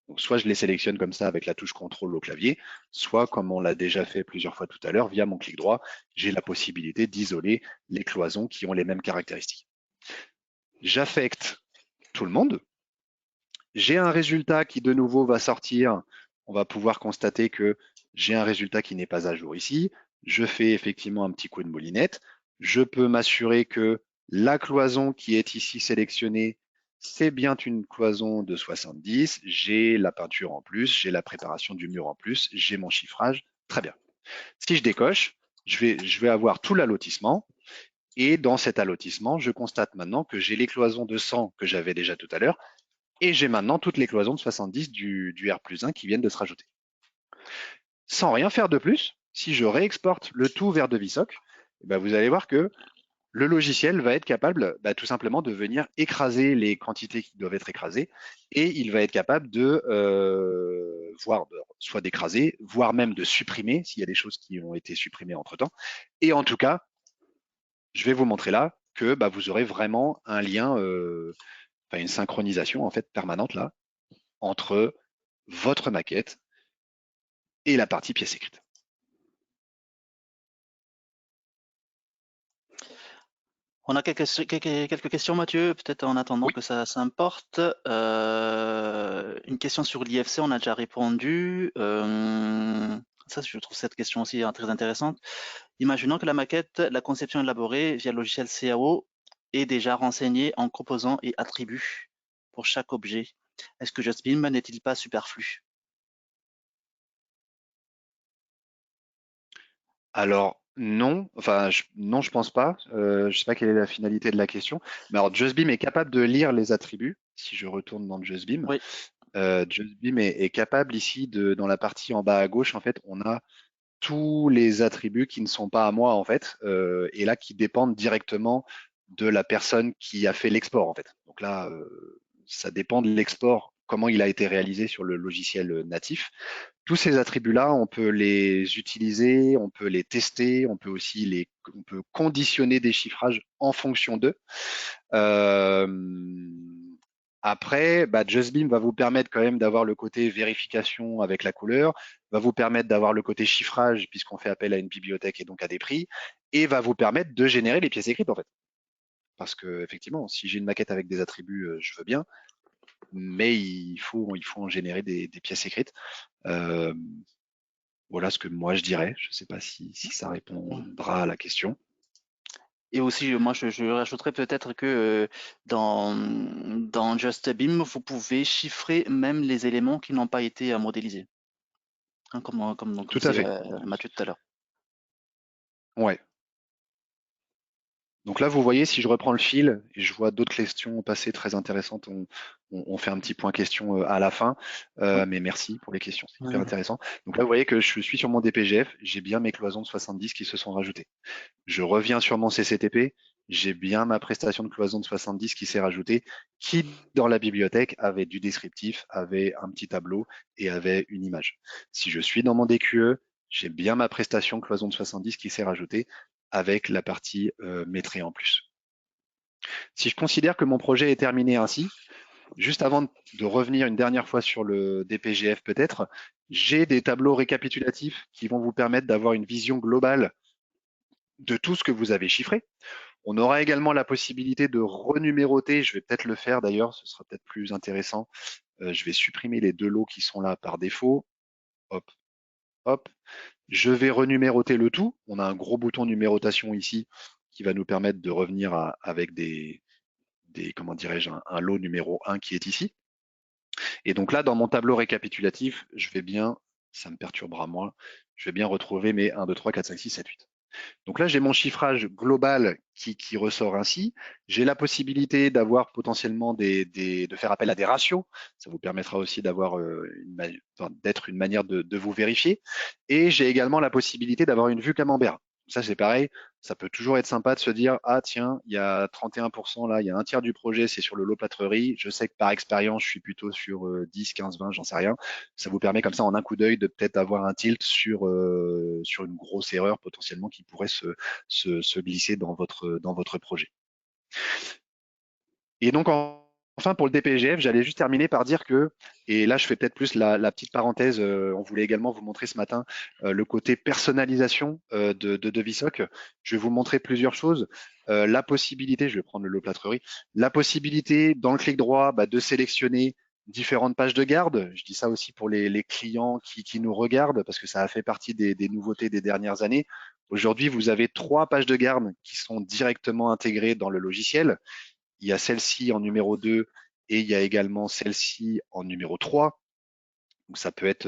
donc soit je les sélectionne comme ça avec la touche contrôle au clavier, soit comme on l'a déjà fait plusieurs fois tout à l'heure, via mon clic droit, j'ai la possibilité d'isoler les cloisons qui ont les mêmes caractéristiques. J'affecte tout le monde. J'ai un résultat qui de nouveau va sortir. On va pouvoir constater que j'ai un résultat qui n'est pas à jour ici. Je fais effectivement un petit coup de moulinette. Je peux m'assurer que la cloison qui est ici sélectionnée, c'est bien une cloison de 70. J'ai la peinture en plus, j'ai la préparation du mur en plus, j'ai mon chiffrage. Très bien. Si je décoche, je vais avoir tout l'allotissement. Et dans cet allotissement, je constate maintenant que j'ai les cloisons de 100 que j'avais déjà tout à l'heure et j'ai maintenant toutes les cloisons de 70 du R+1 qui viennent de se rajouter. Sans rien faire de plus, si je réexporte le tout vers DeVisoc, vous allez voir que le logiciel va être capable tout simplement de venir écraser les quantités qui doivent être écrasées et il va être capable de soit d'écraser, voire même de supprimer s'il y a des choses qui ont été supprimées entre-temps. Et en tout cas, je vais vous montrer là que vous aurez vraiment un lien, une synchronisation en fait permanente là entre votre maquette et la partie pièce écrite. On a quelques questions, Mathieu, peut-être en attendant Oui, que ça s'importe. Une question sur l'IFC, on a déjà répondu. Ça, je trouve cette question aussi très intéressante. Imaginons que la maquette, la conception élaborée via le logiciel CAO est déjà renseignée en composants et attributs pour chaque objet. Est-ce que JustBeam n'est-il pas superflu? alors non, non, je pense pas. Je sais pas quelle est la finalité de la question. Mais alors, JustBeam est capable de lire les attributs. Si je retourne dans JustBeam, Oui, JustBeam est capable ici dans la partie en bas à gauche, en fait, on a tous les attributs qui ne sont pas à moi, en fait, et là qui dépendent directement de la personne qui a fait l'export, en fait. Donc là, ça dépend de l'export, comment il a été réalisé sur le logiciel natif. Tous ces attributs-là, on peut les utiliser, on peut les tester, on peut conditionner des chiffrages en fonction d'eux. Euh, Après, JustBeam va vous permettre quand même d'avoir le côté vérification avec la couleur, va vous permettre d'avoir le côté chiffrage puisqu'on fait appel à une bibliothèque et donc à des prix, et va vous permettre de générer les pièces écrites en fait. Parce que effectivement, si j'ai une maquette avec des attributs, je veux bien, mais il faut en générer des pièces écrites. Euh, Voilà ce que moi je dirais. Je ne sais pas si ça répondra à la question. et aussi, moi, je rajouterais peut-être que dans JustBeam, vous pouvez chiffrer même les éléments qui n'ont pas été modélisés, hein, comme Tout à disait fait. Mathieu tout à l'heure. Ouais. Donc là, vous voyez, si je reprends le fil et je vois d'autres questions passer très intéressantes, on fait un petit point question à la fin. Oui, Mais merci pour les questions, c'est hyper oui, intéressant. Donc là, vous voyez que je suis sur mon DPGF, j'ai bien mes cloisons de 70 qui se sont rajoutées. Je reviens sur mon CCTP, j'ai bien ma prestation de cloison de 70 qui s'est rajoutée, qui dans la bibliothèque avait du descriptif, avait un petit tableau et avait une image. Si je suis dans mon DQE, j'ai bien ma prestation cloison de 70 qui s'est rajoutée avec la partie maîtrise en plus. Si je considère que mon projet est terminé ainsi, juste avant de revenir une dernière fois sur le DPGF peut-être, j'ai des tableaux récapitulatifs qui vont vous permettre d'avoir une vision globale de tout ce que vous avez chiffré. On aura également la possibilité de renuméroter, je vais peut-être le faire d'ailleurs, ce sera peut-être plus intéressant. Je vais supprimer les deux lots qui sont là par défaut. Hop, hop. Je vais renuméroter le tout. On a un gros bouton numérotation ici qui va nous permettre de revenir avec comment dirais-je, un lot numéro 1 qui est ici. Et donc là, dans mon tableau récapitulatif, je vais bien, ça me perturbera moins, je vais bien retrouver mes 1, 2, 3, 4, 5, 6, 7, 8. Donc là, j'ai mon chiffrage global qui ressort ainsi. J'ai la possibilité d'avoir potentiellement de faire appel à des ratios. Ça vous permettra aussi d'avoir d'être une manière de vous vérifier. Et j'ai également la possibilité d'avoir une vue camembert. Ça, c'est pareil. Ça peut toujours être sympa de se dire, ah tiens, il y a 31% là, il y a un tiers du projet, c'est sur le lot plâtrerie. Je sais que par expérience, je suis plutôt sur 10, 15, 20, j'en sais rien. Ça vous permet comme ça, en un coup d'œil, de peut-être avoir un tilt sur une grosse erreur potentiellement qui pourrait se glisser dans votre projet. Et donc, enfin, pour le DPGF, j'allais juste terminer par dire que, et là, je fais peut-être plus la petite parenthèse, on voulait également vous montrer ce matin le côté personnalisation de VSOC. Je vais vous montrer plusieurs choses. La possibilité, je vais prendre le lot plâtrerie, la possibilité dans le clic droit de sélectionner différentes pages de garde. Je dis ça aussi pour les clients qui nous regardent parce que ça a fait partie des nouveautés des dernières années. Aujourd'hui, vous avez 3 pages de garde qui sont directement intégrées dans le logiciel. Il y a celle-ci en numéro 2 et il y a également celle-ci en numéro 3. Donc ça peut être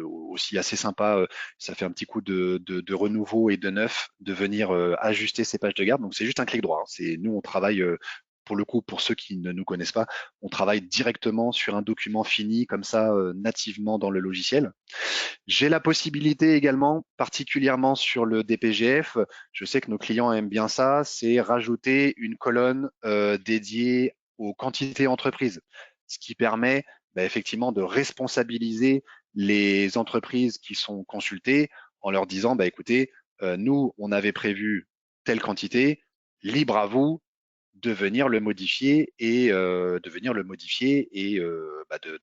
aussi assez sympa. Ça fait un petit coup de renouveau et de neuf de venir ajuster ces pages de garde. Donc c'est juste un clic droit, hein. C'est nous on travaille pour le coup, pour ceux qui ne nous connaissent pas, on travaille directement sur un document fini comme ça nativement dans le logiciel. J'ai la possibilité également, particulièrement sur le DPGF, je sais que nos clients aiment bien ça, c'est rajouter une colonne dédiée aux quantités entreprises, ce qui permet effectivement de responsabiliser les entreprises qui sont consultées en leur disant, écoutez, nous, on avait prévu telle quantité, libre à vous de venir le modifier et de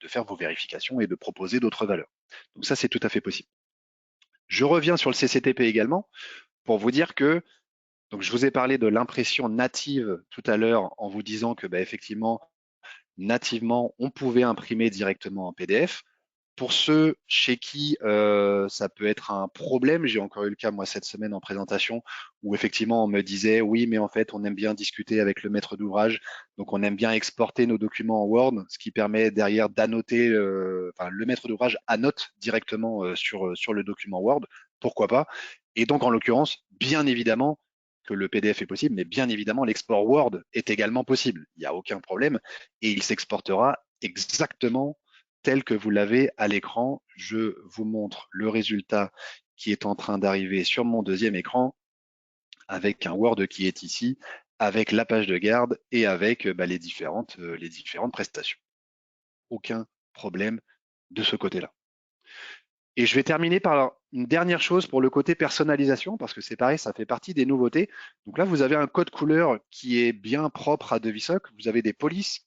faire vos vérifications et de proposer d'autres valeurs. Donc ça, c'est tout à fait possible. Je reviens sur le CCTP également pour vous dire que, donc je vous ai parlé de l'impression native tout à l'heure en vous disant que effectivement, nativement, on pouvait imprimer directement en PDF. Pour ceux chez qui ça peut être un problème, j'ai encore eu le cas moi cette semaine en présentation où effectivement on me disait oui mais en fait on aime bien discuter avec le maître d'ouvrage, donc on aime bien exporter nos documents en Word, ce qui permet derrière d'annoter, enfin le maître d'ouvrage annote directement sur le document Word, pourquoi pas. Et donc en l'occurrence, bien évidemment que le PDF est possible, mais bien évidemment l'export Word est également possible, il n'y a aucun problème, et il s'exportera exactement tel que vous l'avez à l'écran. Je vous montre le résultat qui est en train d'arriver sur mon deuxième écran avec un Word qui est ici, avec la page de garde et avec les différentes prestations. Aucun problème de ce côté-là. Et je vais terminer par une dernière chose pour le côté personnalisation, parce que c'est pareil, ça fait partie des nouveautés. Donc là, vous avez un code couleur qui est bien propre à Devisoc. Vous avez des polices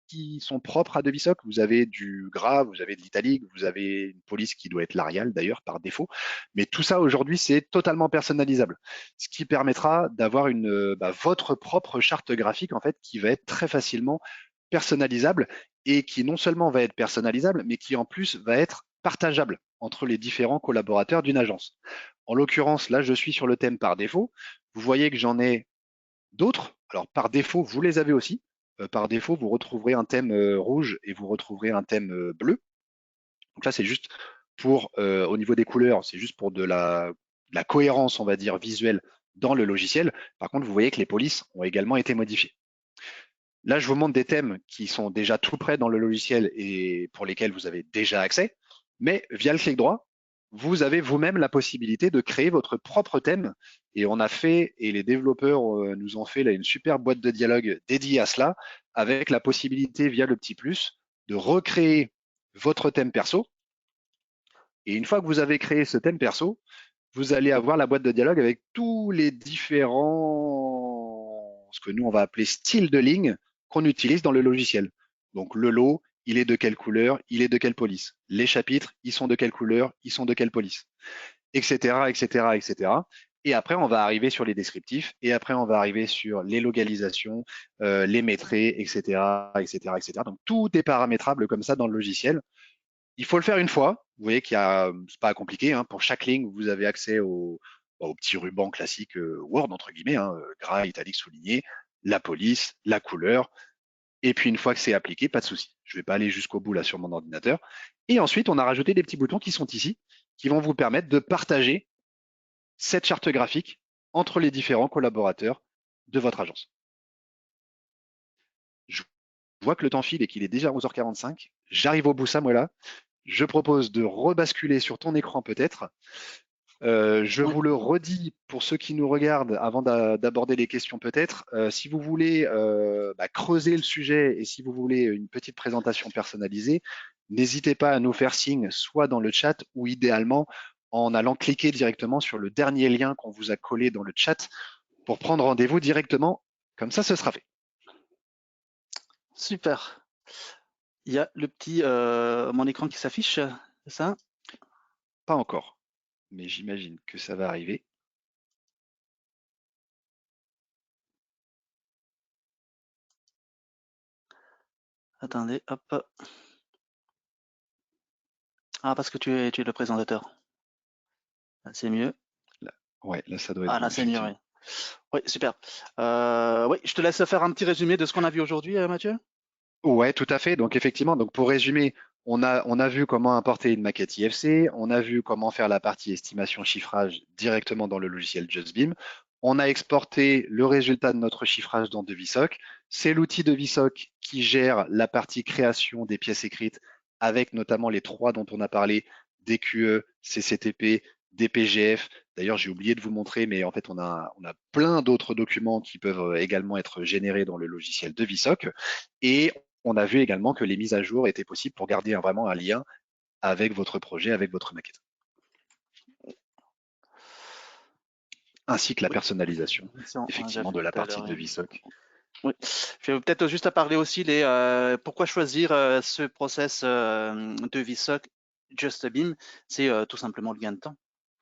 qui sont propres à Devisoc. Vous avez du gras, vous avez de l'italique, vous avez une police qui doit être l'Arial d'ailleurs par défaut. Mais tout ça aujourd'hui, c'est totalement personnalisable, ce qui permettra d'avoir votre propre charte graphique en fait, qui va être très facilement personnalisable et qui non seulement va être personnalisable, mais qui en plus va être partageable entre les différents collaborateurs d'une agence. En l'occurrence, là, je suis sur le thème par défaut. Vous voyez que j'en ai d'autres. Alors, par défaut, vous les avez aussi. Par défaut, vous retrouverez un thème rouge et vous retrouverez un thème bleu. Donc là, c'est juste pour, au niveau des couleurs, c'est juste pour de la cohérence, on va dire, visuelle dans le logiciel. Par contre, vous voyez que les polices ont également été modifiées. Là, je vous montre des thèmes qui sont déjà tout prêts dans le logiciel et pour lesquels vous avez déjà accès. Mais via le clic droit, vous avez vous-même la possibilité de créer votre propre thème. Et on a fait, et les développeurs nous ont fait là une super boîte de dialogue dédiée à cela, avec la possibilité via le petit plus de recréer votre thème perso. Et une fois que vous avez créé ce thème perso, vous allez avoir la boîte de dialogue avec tous les différents, ce que nous on va appeler styles de ligne qu'on utilise dans le logiciel. Donc le lot, il est de quelle couleur, il est de quelle police. Les chapitres, ils sont de quelle couleur, ils sont de quelle police, etc., etc., etc. Et après, on va arriver sur les descriptifs, et après, on va arriver sur les localisations, les métrés, etc., etc., etc. Donc tout est paramétrable comme ça dans le logiciel. Il faut le faire une fois. Vous voyez qu'il y a, c'est pas compliqué, hein. Pour chaque ligne, vous avez accès au petit ruban classique Word, entre guillemets, hein, gras, italique, souligné, la police, la couleur. Et puis une fois que c'est appliqué, pas de souci. Je vais pas aller jusqu'au bout là sur mon ordinateur. Et ensuite, on a rajouté des petits boutons qui sont ici, qui vont vous permettre de partager cette charte graphique entre les différents collaborateurs de votre agence. Je vois que le temps file et qu'il est déjà 11h45. J'arrive au bout, Samuela. Je propose de rebasculer sur ton écran peut-être. Je Oui. vous le redis pour ceux qui nous regardent avant d'aborder les questions peut-être. Si vous voulez creuser le sujet et si vous voulez une petite présentation personnalisée, n'hésitez pas à nous faire signe, soit dans le chat ou idéalement en allant cliquer directement sur le dernier lien qu'on vous a collé dans le chat pour prendre rendez-vous directement. Comme ça, ce sera fait. Super. Il y a le petit mon écran qui s'affiche, c'est ça? Pas encore, mais j'imagine que ça va arriver. Attendez, hop. Ah, parce que tu es le présentateur. Ah, c'est mieux. Là, ouais, là, ça doit être Ah bon, là, c'est mieux, oui. effectivement. Oui, super. Oui, je te laisse faire un petit résumé de ce qu'on a vu aujourd'hui, Mathieu. Ouais, tout à fait. Donc effectivement, donc pour résumer, on a vu comment importer une maquette IFC, on a vu comment faire la partie estimation chiffrage directement dans le logiciel JustBeam. On a exporté le résultat de notre chiffrage dans Devisoc. C'est l'outil Devisoc qui gère la partie création des pièces écrites avec notamment les trois dont on a parlé, DQE, CCTP, DPGF. D'ailleurs, j'ai oublié de vous montrer, mais en fait, on a plein d'autres documents qui peuvent également être générés dans le logiciel Devisoc. Et on a vu également que les mises à jour étaient possibles pour garder vraiment un lien avec votre projet, avec votre maquette, ainsi que la Oui, personnalisation, on a déjà effectivement, vu de la tout à partie l'heure. de VSOC. Oui. Je vais peut-être juste à parler aussi pourquoi choisir ce process de VSOC JustBeam, c'est tout simplement le gain de temps.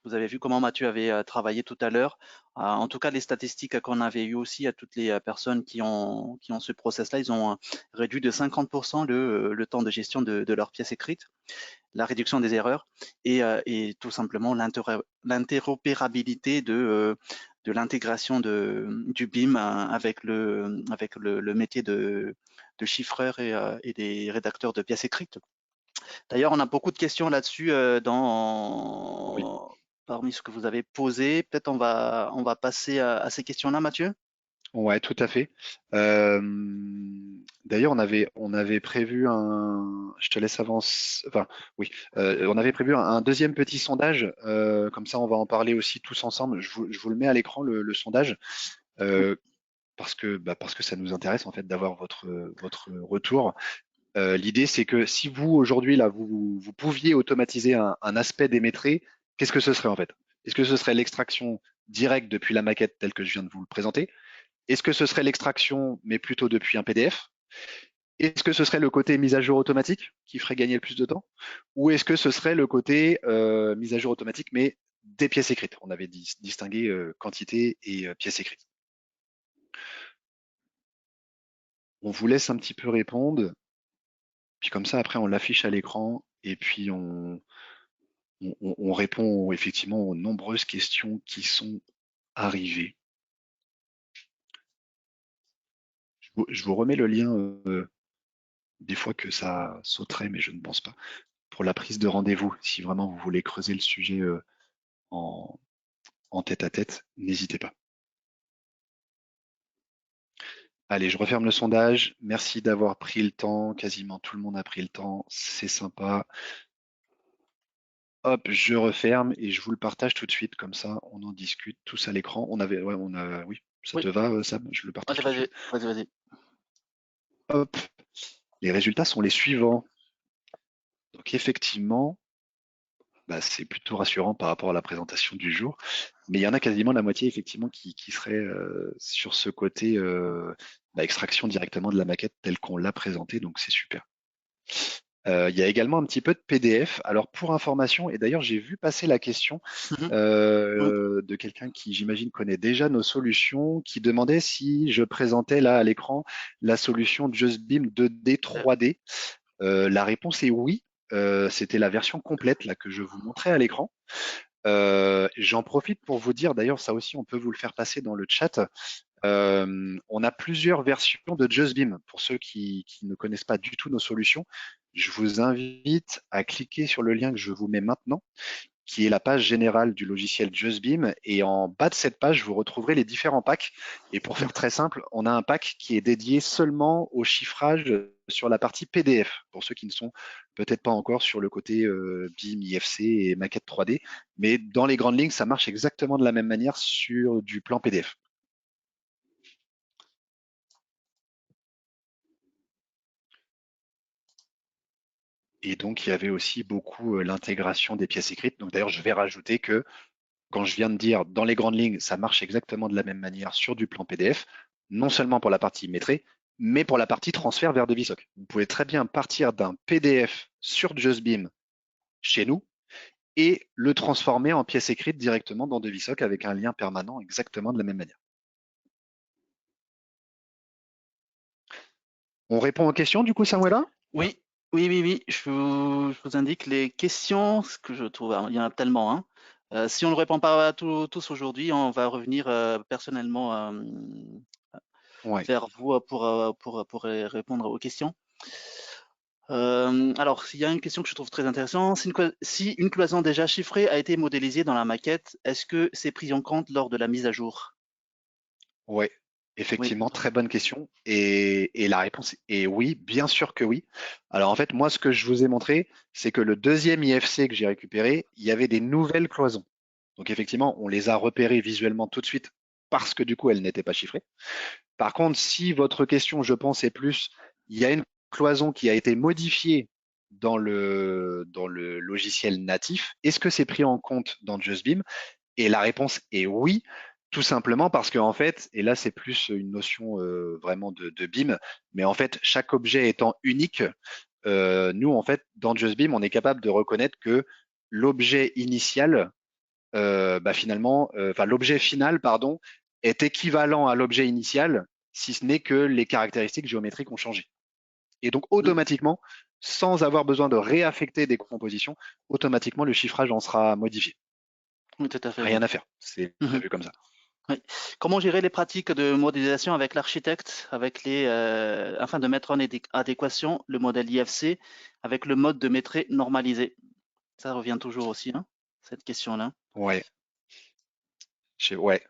Vous avez vu comment Mathieu avait travaillé tout à l'heure. En tout cas, les statistiques qu'on avait eues aussi à toutes les personnes qui ont ce process-là, ils ont réduit de 50% le temps de gestion de leurs pièces écrites, la réduction des erreurs et tout simplement l'interopérabilité de l'intégration du BIM avec le métier de chiffreur et des rédacteurs de pièces écrites. D'ailleurs, on a beaucoup de questions là-dessus Oui, parmi ce que vous avez posé. Peut-être on va passer à ces questions-là, Mathieu. ouais, tout à fait. D'ailleurs, on avait prévu je te laisse avancer. Enfin, oui, on avait prévu un deuxième petit sondage. Comme ça, on va en parler aussi tous ensemble. Je vous le mets à l'écran le sondage. Oui. euh, parce que ça nous intéresse en fait d'avoir votre retour. L'idée, c'est que si vous, aujourd'hui, là, vous pouviez automatiser un aspect des métrés, qu'est-ce que ce serait en fait? Est-ce que ce serait l'extraction directe depuis la maquette telle que je viens de vous le présenter? Est-ce que ce serait l'extraction, mais plutôt depuis un PDF? Est-ce que ce serait le côté mise à jour automatique qui ferait gagner le plus de temps? Ou est-ce que ce serait le côté mise à jour automatique, mais des pièces écrites? On avait distingué quantité et pièces écrites. On vous laisse un petit peu répondre, puis comme ça, après, on l'affiche à l'écran, et puis on répond effectivement aux nombreuses questions qui sont arrivées. Je vous remets le lien, des fois que ça sauterait, mais je ne pense pas, pour la prise de rendez-vous. Si vraiment vous voulez creuser le sujet en tête à tête, n'hésitez pas. Allez, je referme le sondage. Merci d'avoir pris le temps. Quasiment tout le monde a pris le temps. C'est sympa. Hop, je referme et je vous le partage tout de suite. Comme ça, on en discute tous à l'écran. Oui, ça Oui, te va, Sam? Je le partage vas-y, tout de vas-y, suite. vas-y, vas-y. Hop, les résultats sont les suivants. Donc effectivement, bah, c'est plutôt rassurant par rapport à la présentation du jour. Mais il y en a quasiment la moitié effectivement qui serait sur ce côté extraction directement de la maquette telle qu'on l'a présentée. Donc c'est super. Il y a également un petit peu de PDF. Alors pour information, et d'ailleurs j'ai vu passer la question Mhm. Oui, de quelqu'un qui j'imagine connaît déjà nos solutions, qui demandait si je présentais là à l'écran la solution JustBeam 2D 3D. La réponse est oui. C'était la version complète là que je vous montrais à l'écran. J'en profite pour vous dire, d'ailleurs ça aussi on peut vous le faire passer dans le chat. On a plusieurs versions de JustBeam. Pour ceux qui ne connaissent pas du tout nos solutions, je vous invite à cliquer sur le lien que je vous mets maintenant, qui est la page générale du logiciel JustBeam. Et en bas de cette page, vous retrouverez les différents packs. Et pour faire très simple, on a un pack qui est dédié seulement au chiffrage sur la partie PDF, pour ceux qui ne sont peut-être pas encore sur le côté BIM, IFC et maquette 3D. Mais dans les grandes lignes, ça marche exactement de la même manière sur du plan PDF. Et donc, il y avait aussi beaucoup l'intégration des pièces écrites. Donc, d'ailleurs, je vais rajouter que quand je viens de dire dans les grandes lignes, ça marche exactement de la même manière sur du plan PDF, non seulement pour la partie métrée, mais pour la partie transfert vers Devisoc. Vous pouvez très bien partir d'un PDF sur JustBeam chez nous et le transformer en pièce écrite directement dans Devisoc avec un lien permanent exactement de la même manière. On répond aux questions du coup, Samuela? oui, oui, oui, oui. Je vous indique les questions, ce que je trouve, il y en a tellement, hein. Si on ne répond pas à tous aujourd'hui, on va revenir personnellement Ouais. vers vous pour répondre aux questions. Alors, il y a une question que je trouve très intéressante. Si une cloison déjà chiffrée a été modélisée dans la maquette, est-ce que c'est pris en compte lors de la mise à jour? Ouais, Oui, effectivement, très bonne question. Et la réponse est oui, bien sûr que oui. Alors en fait, moi, ce que je vous ai montré, c'est que le deuxième IFC que j'ai récupéré, il y avait des nouvelles cloisons. Donc effectivement, on les a repérées visuellement tout de suite parce que du coup, elles n'étaient pas chiffrées. Par contre, si votre question, je pense, est plus, il y a une cloison qui a été modifiée dans le logiciel natif, est-ce que c'est pris en compte dans JustBeam? Et la réponse est oui, tout simplement parce que en fait, et là c'est plus une notion vraiment de BIM, mais en fait chaque objet étant unique, nous en fait dans JustBeam on est capable de reconnaître que l'objet initial, finalement, enfin l'objet final pardon, est équivalent à l'objet initial, si ce n'est que les caractéristiques géométriques ont changé. Et donc oui, automatiquement, sans avoir besoin de réaffecter des compositions, automatiquement le chiffrage en sera modifié. oui, tout à fait, oui. Rien à faire, c'est Mhm. prévu comme ça. Oui. Comment gérer les pratiques de modélisation avec l'architecte, afin de mettre en adéquation le modèle IFC avec le mode de métré normalisé? Ça revient toujours aussi, hein, cette question-là. Ouais, ouais.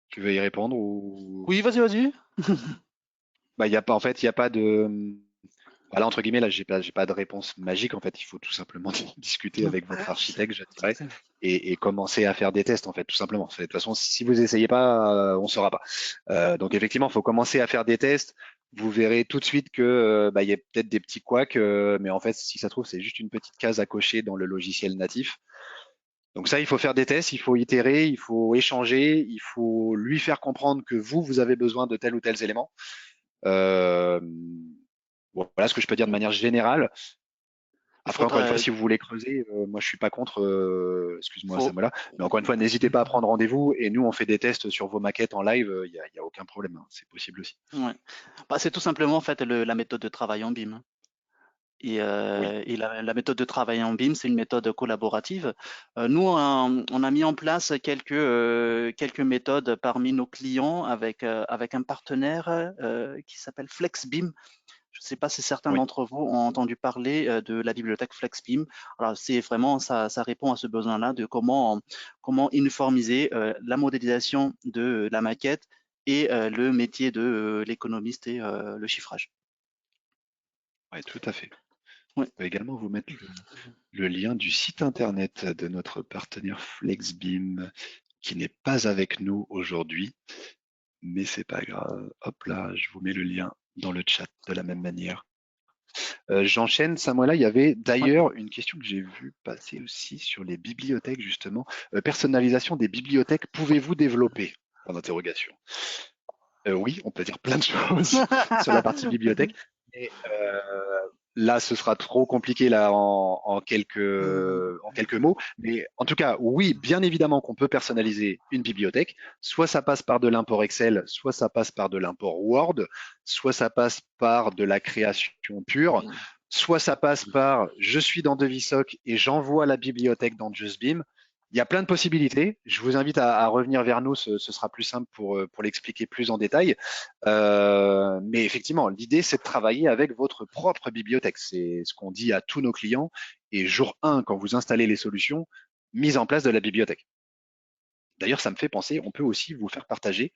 Tu veux y répondre ou Oui, vas-y, vas-y. bah il y a pas en fait il y a pas de voilà entre guillemets là j'ai pas de réponse magique en fait il faut tout simplement discuter avec votre architecte je dirais et commencer à faire des tests en fait tout simplement. De toute façon si vous essayez pas on saura pas. Donc effectivement il faut commencer à faire des tests. Vous verrez tout de suite que il y a peut-être des petits couacs mais en fait si ça se trouve c'est juste une petite case à cocher dans le logiciel natif. Donc ça, il faut faire des tests, il faut itérer, il faut échanger, il faut lui faire comprendre que vous avez besoin de tel ou tel élément. Euh, voilà ce que je peux dire de manière générale. Il Après, encore une fois, faudra, si vous voulez creuser, moi je suis pas contre, excuse-moi faut, Samuela, mais encore une fois, n'hésitez pas à prendre rendez-vous et nous on fait des tests sur vos maquettes en live, il y a aucun problème, hein, c'est possible aussi. ouais. Bah, c'est tout simplement en fait la méthode de travail en BIM, hein. Oui, Et la méthode de travail en BIM, c'est une méthode collaborative. Nous, on a mis en place quelques méthodes parmi nos clients avec un partenaire qui s'appelle FlexBIM. Je ne sais pas si certains oui, d'entre vous ont entendu parler de la bibliothèque FlexBIM. Alors, c'est vraiment ça répond à ce besoin-là de comment uniformiser la modélisation de la maquette et le métier de l'économiste et le chiffrage. Ouais, tout à fait. Ouais. Je peux également vous mettre le lien du site internet de notre partenaire FlexBeam, qui n'est pas avec nous aujourd'hui, mais c'est pas grave. Hop là, je vous mets le lien dans le chat de la même manière. J'enchaîne, Samuela, il y avait Ouais. d'ailleurs une question que j'ai vue passer aussi sur les bibliothèques, justement. Personnalisation des bibliothèques, pouvez-vous développer? Point d'interrogation. Oui, on peut dire plein de choses sur la partie bibliothèque, mais là, ce sera trop compliqué là en quelques mots. Mais en tout cas, oui, bien évidemment qu'on peut personnaliser une bibliothèque. Soit ça passe par de l'import Excel, soit ça passe par de l'import Word, soit ça passe par de la création pure, soit ça passe par je suis dans Devisoc et j'envoie la bibliothèque dans JustBeam. Il y a plein de possibilités. Je vous invite à revenir vers nous, ce sera plus simple pour l'expliquer plus en détail. Mais effectivement, l'idée, c'est de travailler avec votre propre bibliothèque. C'est ce qu'on dit à tous nos clients. Et jour 1, quand vous installez les solutions, mise en place de la bibliothèque. D'ailleurs, ça me fait penser, on peut aussi vous faire partager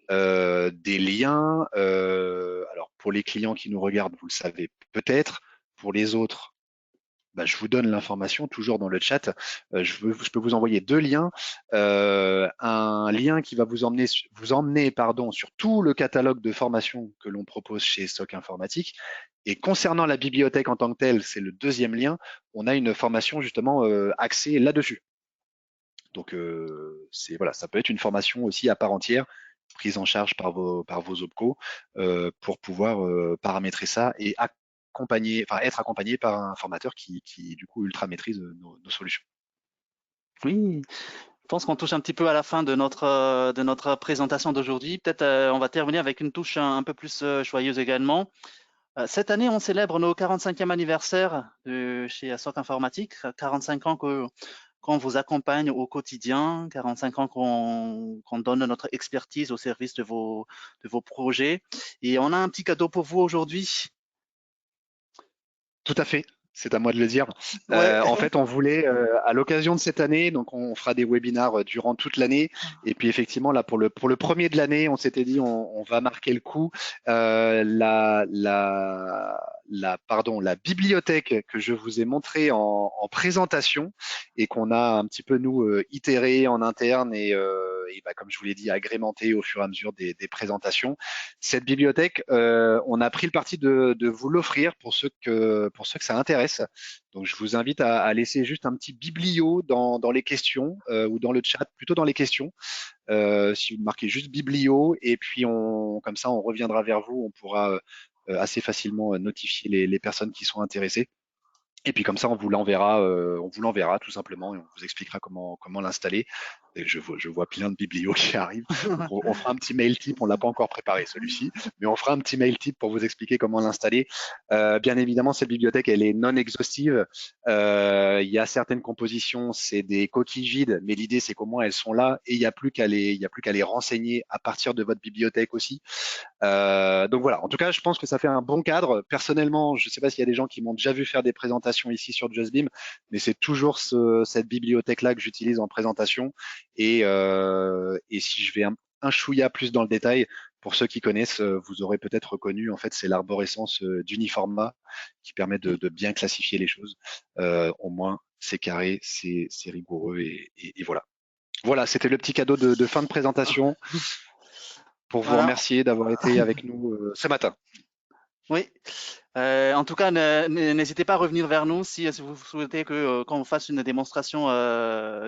des liens. Alors, pour les clients qui nous regardent, vous le savez peut-être. Pour les autres, bah, je vous donne l'information toujours dans le chat. Je peux vous envoyer deux liens. Un lien qui va vous emmener pardon, sur tout le catalogue de formation que l'on propose chez SOC Informatique. Et concernant la bibliothèque en tant que telle, c'est le deuxième lien. On a une formation justement axée là-dessus. Donc voilà, ça peut être une formation aussi à part entière, prise en charge par vos OPCO pour pouvoir paramétrer ça et être accompagné par un formateur qui du coup ultra maîtrise nos solutions. Oui, je pense qu'on touche un petit peu à la fin de notre présentation d'aujourd'hui. Peut-être on va terminer avec une touche un peu plus joyeuse également. Cette année, on célèbre nos 45e anniversaire chez SOC Informatique, 45 ans qu'on vous accompagne au quotidien, 45 ans qu'on donne notre expertise au service de vos projets. Et on a un petit cadeau pour vous aujourd'hui. Tout à fait. C'est à moi de le dire. Ouais. En fait, on voulait, à l'occasion de cette année, donc on fera des webinars durant toute l'année. Et puis effectivement, là, pour le premier de l'année, on s'était dit, on va marquer le coup. La bibliothèque que je vous ai montrée en présentation et qu'on a un petit peu, nous, itéré en interne et bah, comme je vous l'ai dit, agrémenté au fur et à mesure des présentations. Cette bibliothèque, on a pris le parti de vous l'offrir pour ceux que ça intéresse. Donc, je vous invite à laisser juste un petit biblio dans les questions ou dans le chat, plutôt dans les questions. Si vous marquez juste biblio et puis comme ça, on reviendra vers vous. On pourra assez facilement notifier les personnes qui sont intéressées. Et puis comme ça, on vous l'enverra tout simplement et on vous expliquera comment l'installer. Et je vois plein de biblios qui arrivent. Donc on fera un petit mail type, on l'a pas encore préparé celui-ci, mais on fera un petit mail type pour vous expliquer comment l'installer. Bien évidemment, cette bibliothèque, elle est non exhaustive. Il y a certaines compositions, c'est des coquilles vides, mais l'idée c'est qu'au moins elles sont là et il y a plus qu'à les renseigner à partir de votre bibliothèque aussi. Donc voilà, en tout cas, je pense que ça fait un bon cadre. Personnellement, je ne sais pas s'il y a des gens qui m'ont déjà vu faire des présentations ici sur JustBeam, mais c'est toujours cette bibliothèque-là que j'utilise en présentation. Et si je vais un chouïa plus dans le détail, pour ceux qui connaissent, vous aurez peut-être reconnu, en fait, c'est l'arborescence d'Uniforma qui permet de bien classifier les choses. Au moins, c'est carré, c'est rigoureux et voilà. Voilà, c'était le petit cadeau de fin de présentation pour vous Voilà. remercier d'avoir été avec nous ce matin. Oui. En tout cas, n'hésitez pas à revenir vers nous si vous souhaitez qu'on fasse une démonstration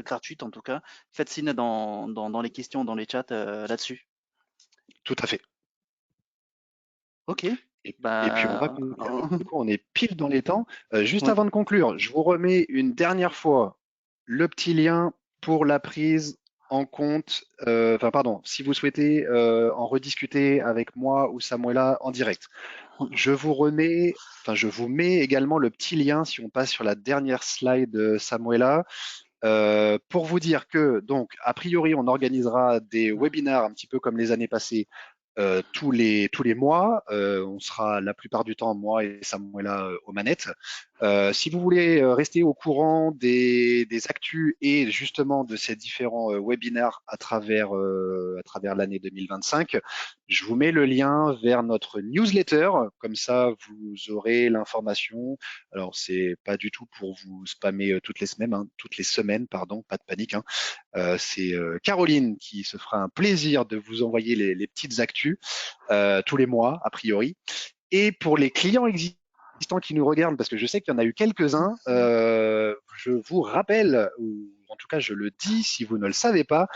gratuite, en tout cas. Faites signe dans les questions, dans les chats là-dessus. Tout à fait. Ok. Et puis on va Bah, conclure. Du coup, on est pile dans les temps. Juste ouais. avant de conclure, je vous remets une dernière fois le petit lien pour la prise en compte. Enfin, pardon, si vous souhaitez en rediscuter avec moi ou Samuela en direct. Je vous mets également le petit lien si on passe sur la dernière slide, Samuela, pour vous dire que, donc, a priori, on organisera des webinars un petit peu comme les années passées tous les mois. On sera la plupart du temps, moi et Samuela, aux manettes. Si vous voulez rester au courant des actus et justement de ces différents webinaires à travers l'année 2025, je vous mets le lien vers notre newsletter. Comme ça, vous aurez l'information. Alors, c'est pas du tout pour vous spammer toutes les semaines, hein, toutes les semaines, pardon, pas de panique, hein. C'est Caroline qui se fera un plaisir de vous envoyer les petites actus tous les mois, a priori. Et pour les clients existants qui nous regardent, parce que je sais qu'il y en a eu quelques-uns, je vous rappelle, ou en tout cas je le dis si vous ne le savez pas,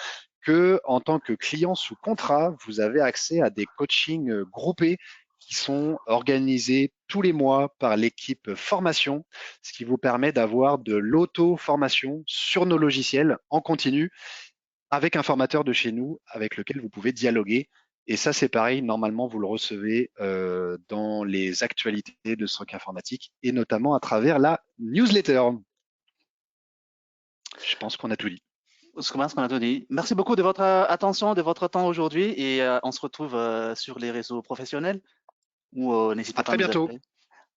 que en tant que client sous contrat, vous avez accès à des coachings groupés qui sont organisés tous les mois par l'équipe formation, ce qui vous permet d'avoir de l'auto-formation sur nos logiciels en continu avec un formateur de chez nous avec lequel vous pouvez dialoguer. Et ça, c'est pareil, normalement, vous le recevez dans les actualités de Stroke Informatique et notamment à travers la newsletter. Je pense qu'on a tout dit. Je commence qu'on a tout dit. Merci beaucoup de votre attention, de votre temps aujourd'hui et on se retrouve sur les réseaux professionnels ou À n'hésitez pas très à nous bientôt. appeler.